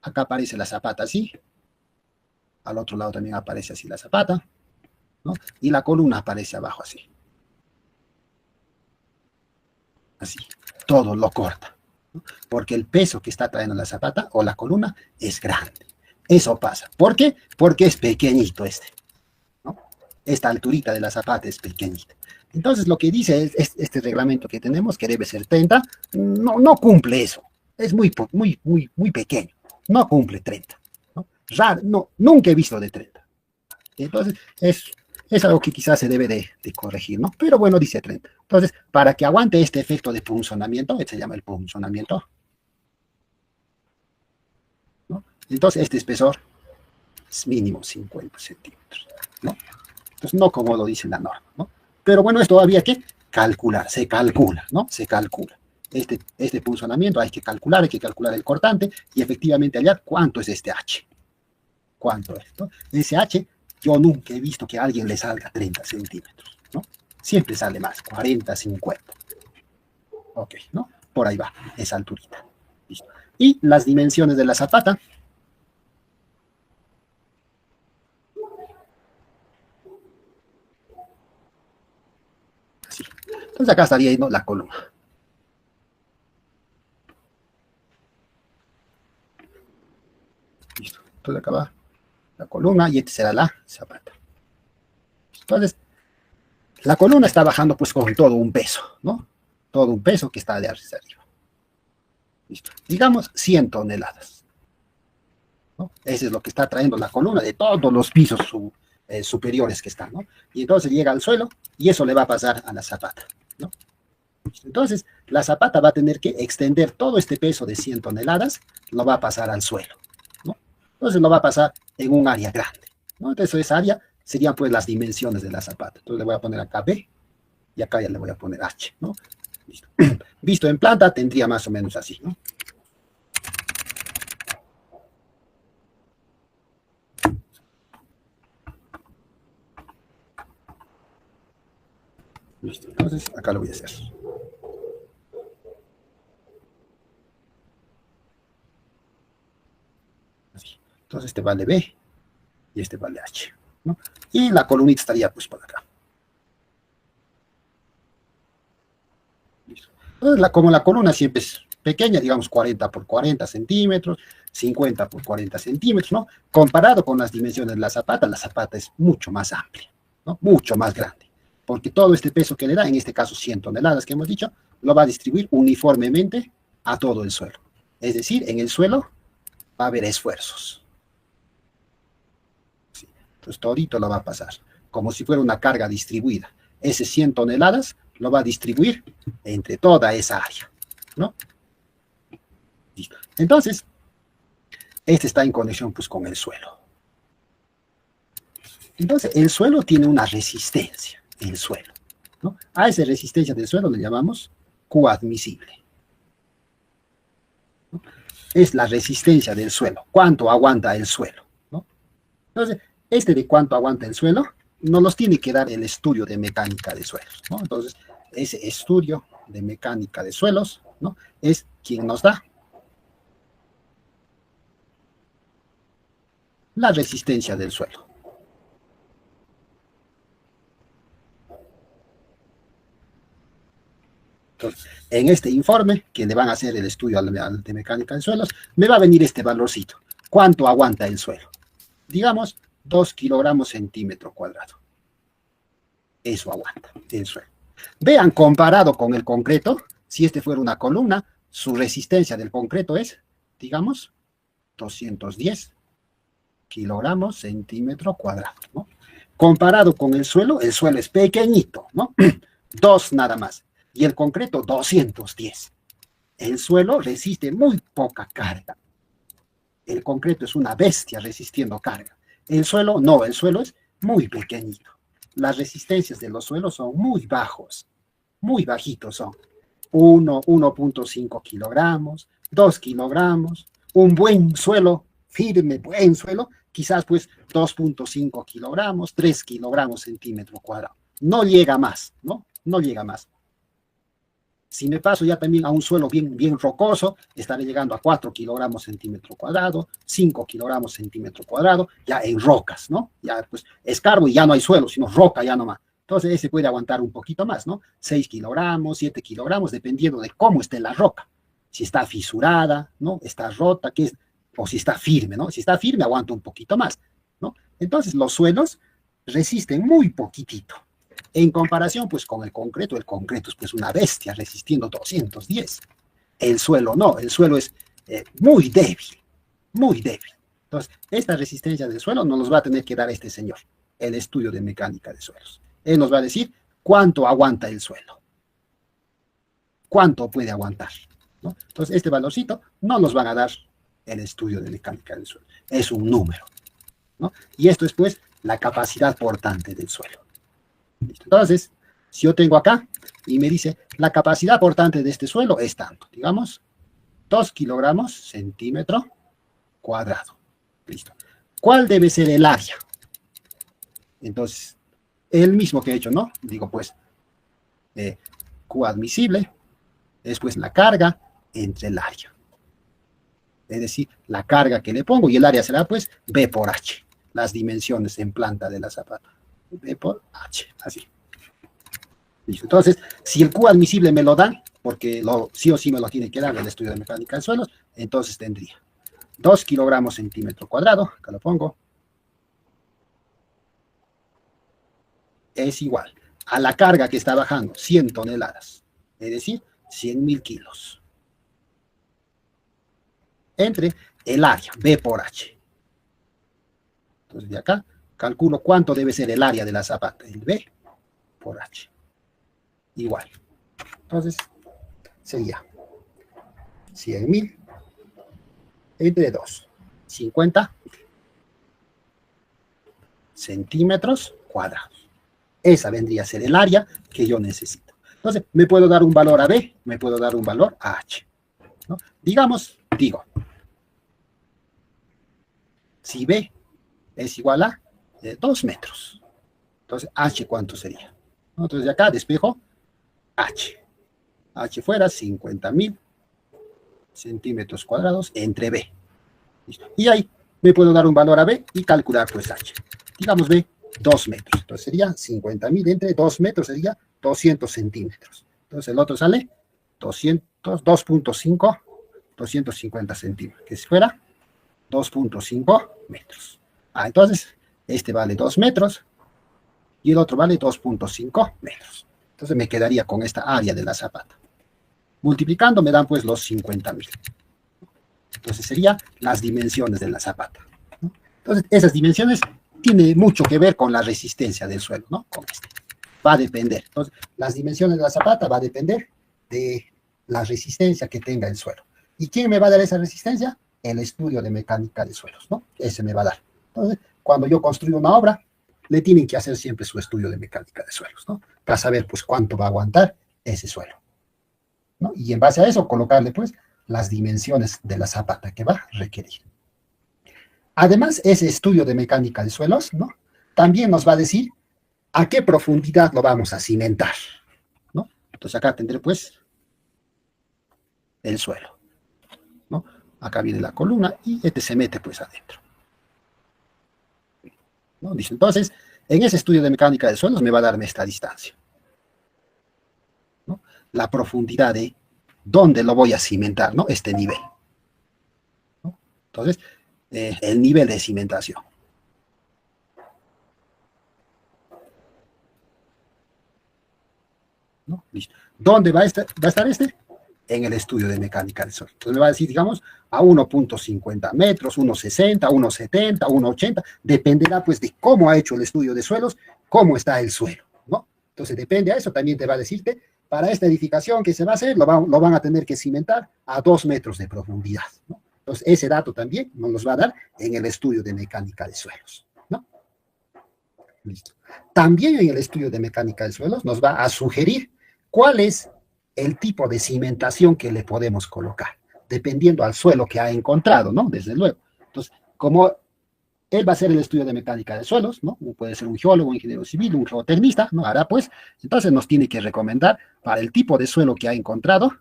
Acá aparece la zapata así. Al otro lado también aparece así la zapata, ¿no? Y la columna aparece abajo así. Así. Todo lo corta, ¿no? Porque el peso que está trayendo la zapata o la columna es grande. Eso pasa. ¿Por qué? Porque es pequeñito este, ¿no? Esta alturita de la zapata es pequeñita. Entonces lo que dice este reglamento que tenemos, que debe ser 30, no cumple eso. Es muy pequeño. No cumple 30, ¿no? raro, no, nunca he visto de 30. Entonces, es algo que quizás se debe de corregir, ¿no? Pero bueno, dice 30. Entonces, para que aguante este efecto de punzonamiento, se llama el punzonamiento, ¿no? Entonces, este espesor es mínimo 50 centímetros, ¿no? Entonces, no como lo dice la norma, ¿no? Pero bueno, esto había que calcular, se calcula, ¿no? Se calcula. Este punzonamiento hay que calcular el cortante y efectivamente hallar cuánto es este H. ¿Cuánto es? ¿No? Ese H, yo nunca he visto que a alguien le salga 30 centímetros, ¿no? Siempre sale más, 40, 50. Ok, ¿no? Por ahí va, esa alturita. Listo. Y las dimensiones de la zapata. Así. Entonces acá estaría yendo la columna. Listo. Entonces acá va la columna y esta será la zapata. Entonces, la columna está bajando pues con todo un peso, ¿no? Todo un peso que está de arriba. Listo. Digamos 100 toneladas. ¿No? Ese es lo que está trayendo la columna de todos los pisos superiores que están, ¿no? Y entonces llega al suelo y eso le va a pasar a la zapata, ¿no? Entonces, la zapata va a tener que extender todo este peso de 100 toneladas, lo va a pasar al suelo, ¿no? Entonces lo va a pasar en un área grande, ¿no? Entonces esa área serían pues las dimensiones de la zapata. Entonces le voy a poner acá B y acá ya le voy a poner H, ¿no? Listo. Visto en planta tendría más o menos así, ¿no? Listo. Entonces acá lo voy a hacer. Así. Entonces este vale B y este vale H, ¿no? Y la columnita estaría pues por acá. Listo. Entonces, como la columna siempre es pequeña, digamos 40 por 40 centímetros, 50 por 40 centímetros, ¿no? Comparado con las dimensiones de la zapata es mucho más amplia, ¿no? Mucho más grande, porque todo este peso que le da, en este caso 100 toneladas que hemos dicho, lo va a distribuir uniformemente a todo el suelo. Es decir, en el suelo va a haber esfuerzos. Sí. Entonces, todito lo va a pasar, como si fuera una carga distribuida. Ese 100 toneladas lo va a distribuir entre toda esa área, ¿no? Listo. Entonces, este está en conexión pues con el suelo. Entonces, el suelo tiene una resistencia, el suelo, ¿no? A esa resistencia del suelo le llamamos Q admisible, ¿no? Es la resistencia del suelo, cuánto aguanta el suelo, ¿no? Entonces, de cuánto aguanta el suelo, nos los tiene que dar el estudio de mecánica de suelos, ¿no? Entonces, ese estudio de mecánica de suelos, ¿no? Es quien nos da la resistencia del suelo. Entonces, en este informe, que le van a hacer el estudio de mecánica de suelos, me va a venir este valorcito. ¿Cuánto aguanta el suelo? Digamos, 2 kilogramos centímetro cuadrado. Eso aguanta el suelo. Vean, comparado con el concreto, si este fuera una columna, su resistencia del concreto es, digamos, 210 kilogramos centímetro cuadrado, ¿no? Comparado con el suelo es pequeñito, ¿no? 2 nada más. Y el concreto, 210. El suelo resiste muy poca carga. El concreto es una bestia resistiendo carga. El suelo no, el suelo es muy pequeñito. Las resistencias de los suelos son muy bajos, muy bajitos son. 1.5 kilogramos, 2 kilogramos, un buen suelo, firme, buen suelo, quizás pues 2.5 kilogramos, 3 kilogramos centímetro cuadrado. No llega más, ¿no? No llega más. Si me paso ya también a un suelo bien rocoso, estaré llegando a 4 kilogramos centímetro cuadrado, 5 kilogramos centímetro cuadrado, ya en rocas, ¿no? Ya pues escarbo y ya no hay suelo, sino roca ya nomás. Entonces ese puede aguantar un poquito más, ¿no? 6 kilogramos, 7 kilogramos, dependiendo de cómo esté la roca. Si está fisurada, ¿no? Está rota, ¿qué es? O si está firme, ¿no? Si está firme, aguanta un poquito más, ¿no? Entonces los suelos resisten muy poquitito. En comparación, pues, con el concreto es, pues, una bestia resistiendo 210. El suelo no, el suelo es muy débil, muy débil. Entonces, esta resistencia del suelo nos los va a tener que dar este señor, el estudio de mecánica de suelos. Él nos va a decir cuánto aguanta el suelo, cuánto puede aguantar, ¿no? Entonces, este valorcito no nos van a dar el estudio de mecánica del suelo, es un número, ¿no? Y esto es, pues, la capacidad portante del suelo. ¿Listo? Entonces, si yo tengo acá y me dice la capacidad portante de este suelo es tanto, digamos, 2 kilogramos centímetro cuadrado. Listo. ¿Cuál debe ser el área? Entonces, el mismo que he hecho, ¿no? Digo, pues, Q admisible es pues la carga entre el área. Es decir, la carga que le pongo y el área será pues B por H. Las dimensiones en planta de la zapata. B por H, así. Listo. Entonces, si el Q admisible me lo dan, porque sí o sí me lo tiene que dar el estudio de mecánica de suelos, entonces tendría 2 kilogramos centímetro cuadrado, acá lo pongo, es igual a la carga que está bajando, 100 toneladas, es decir, 100.000 kilos, entre el área, B por H. Entonces, de acá, calculo cuánto debe ser el área de la zapata, el B por H. Igual. Entonces, sería 100.000 entre 2, 50 centímetros cuadrados. Esa vendría a ser el área que yo necesito. Entonces, me puedo dar un valor a B, me puedo dar un valor a H, ¿no? Digamos, si B es igual a 2 metros, entonces H, ¿cuánto sería? Entonces, de acá despejo H. H fuera 50.000 centímetros cuadrados entre B. ¿Listo? Y ahí me puedo dar un valor a B y calcular pues H. Digamos B, 2 metros. Entonces sería 50.000 entre 2 metros, sería 200 centímetros. Entonces el otro sale 2.5, 250 centímetros, que si fuera 2.5 metros. Entonces este vale 2 metros y el otro vale 2.5 metros. Entonces me quedaría con esta área de la zapata. Multiplicando me dan pues los 50.000. Entonces serían las dimensiones de la zapata, ¿no? Entonces esas dimensiones tienen mucho que ver con la resistencia del suelo, ¿no? Con este. Va a depender. Entonces las dimensiones de la zapata va a depender de la resistencia que tenga el suelo. ¿Y quién me va a dar esa resistencia? El estudio de mecánica de suelos, ¿no? Ese me va a dar. Entonces, cuando yo construyo una obra, le tienen que hacer siempre su estudio de mecánica de suelos, ¿no? Para saber pues cuánto va a aguantar ese suelo, ¿no? Y en base a eso colocarle pues las dimensiones de la zapata que va a requerir. Además, ese estudio de mecánica de suelos, ¿no? También nos va a decir a qué profundidad lo vamos a cimentar, ¿no? Entonces acá tendré pues el suelo, ¿no? Acá viene la columna y este se mete pues adentro, ¿no? Dice, entonces, en ese estudio de mecánica de suelos me va a darme esta distancia, ¿no? La profundidad de dónde lo voy a cimentar, ¿no? Este nivel, ¿no? Entonces, el nivel de cimentación. ¿No? Listo. ¿Dónde va a estar este? En el estudio de mecánica del suelo. Entonces me va a decir, digamos, a 1.50 metros, 1.60, 1.70, 1.80, dependerá pues de cómo ha hecho el estudio de suelos, cómo está el suelo, ¿no? Entonces depende a eso, también te va a decirte, para esta edificación que se va a hacer, lo van a tener que cimentar a 2 metros de profundidad, ¿no? Entonces ese dato también nos los va a dar en el estudio de mecánica de suelos, ¿no? Listo. También en el estudio de mecánica de suelos nos va a sugerir cuál es el tipo de cimentación que le podemos colocar, dependiendo al suelo que ha encontrado, ¿no? Desde luego. Entonces, como él va a hacer el estudio de mecánica de suelos, ¿no? Puede ser un geólogo, un ingeniero civil, un geotecnista, ¿no? Hará pues, entonces nos tiene que recomendar para el tipo de suelo que ha encontrado,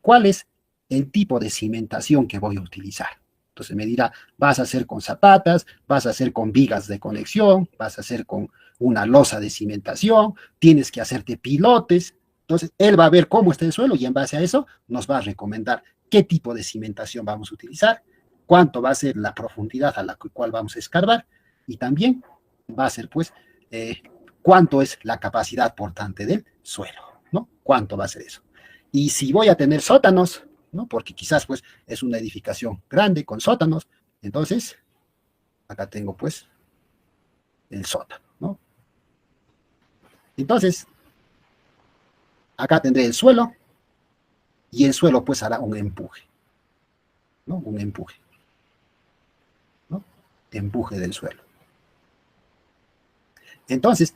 cuál es el tipo de cimentación que voy a utilizar. Entonces me dirá, vas a hacer con zapatas, vas a hacer con vigas de conexión, vas a hacer con una losa de cimentación, tienes que hacerte pilotes. Entonces, él va a ver cómo está el suelo y en base a eso nos va a recomendar qué tipo de cimentación vamos a utilizar, cuánto va a ser la profundidad a la cual vamos a escarbar y también va a ser, pues, cuánto es la capacidad portante del suelo, ¿no? Cuánto va a ser eso. Y si voy a tener sótanos, ¿no? Porque quizás, pues, es una edificación grande con sótanos, entonces Acá tengo pues el sótano, ¿no? Entonces, acá tendré el suelo y el suelo pues hará un empuje, ¿no? Un empuje, ¿no? Empuje del suelo. Entonces,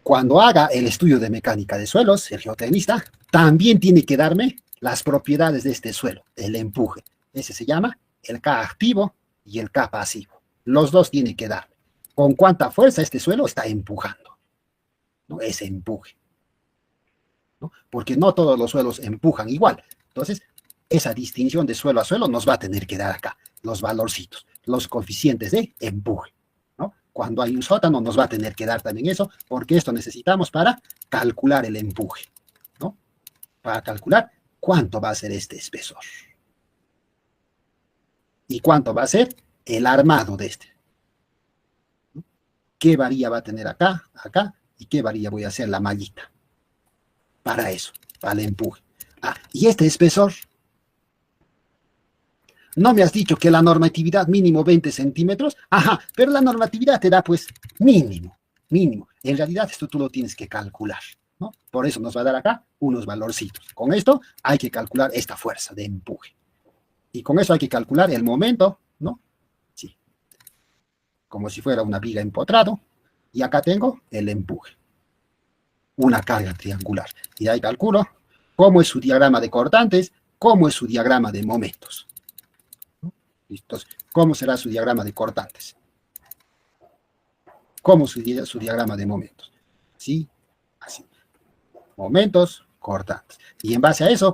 cuando haga el estudio de mecánica de suelos, el geotecnista también tiene que darme las propiedades de este suelo, el empuje. Ese se llama el K activo y el K pasivo. Los dos tienen que darme. ¿Con cuánta fuerza este suelo está empujando? ¿No? Ese empuje, ¿no? Porque no todos los suelos empujan igual. Entonces, esa distinción de suelo a suelo nos va a tener que dar acá los valorcitos, los coeficientes de empuje, ¿no? Cuando hay un sótano nos va a tener que dar también eso, porque esto necesitamos para calcular el empuje, ¿no? Para calcular cuánto va a ser este espesor y cuánto va a ser el armado de este, ¿no? ¿Qué varilla va a tener acá, acá? ¿Y qué varilla voy a hacer la mallita? Para eso, para el empuje. Ah, y este espesor, no me has dicho que la normatividad mínimo 20 centímetros, ajá, pero la normatividad te da pues mínimo, mínimo. En realidad esto tú lo tienes que calcular, ¿no? Por eso nos va a dar acá unos valorcitos. Con esto hay que calcular esta fuerza de empuje. Y con eso hay que calcular el momento, ¿no? Sí, como si fuera una viga empotrado. Y acá tengo el empuje, una carga triangular. Y ahí calculo cómo es su diagrama de cortantes, cómo es su diagrama de momentos. Entonces, ¿cómo será su diagrama de cortantes? ¿Cómo su diagrama de momentos? ¿Sí? Así. Momentos, cortantes. Y en base a eso,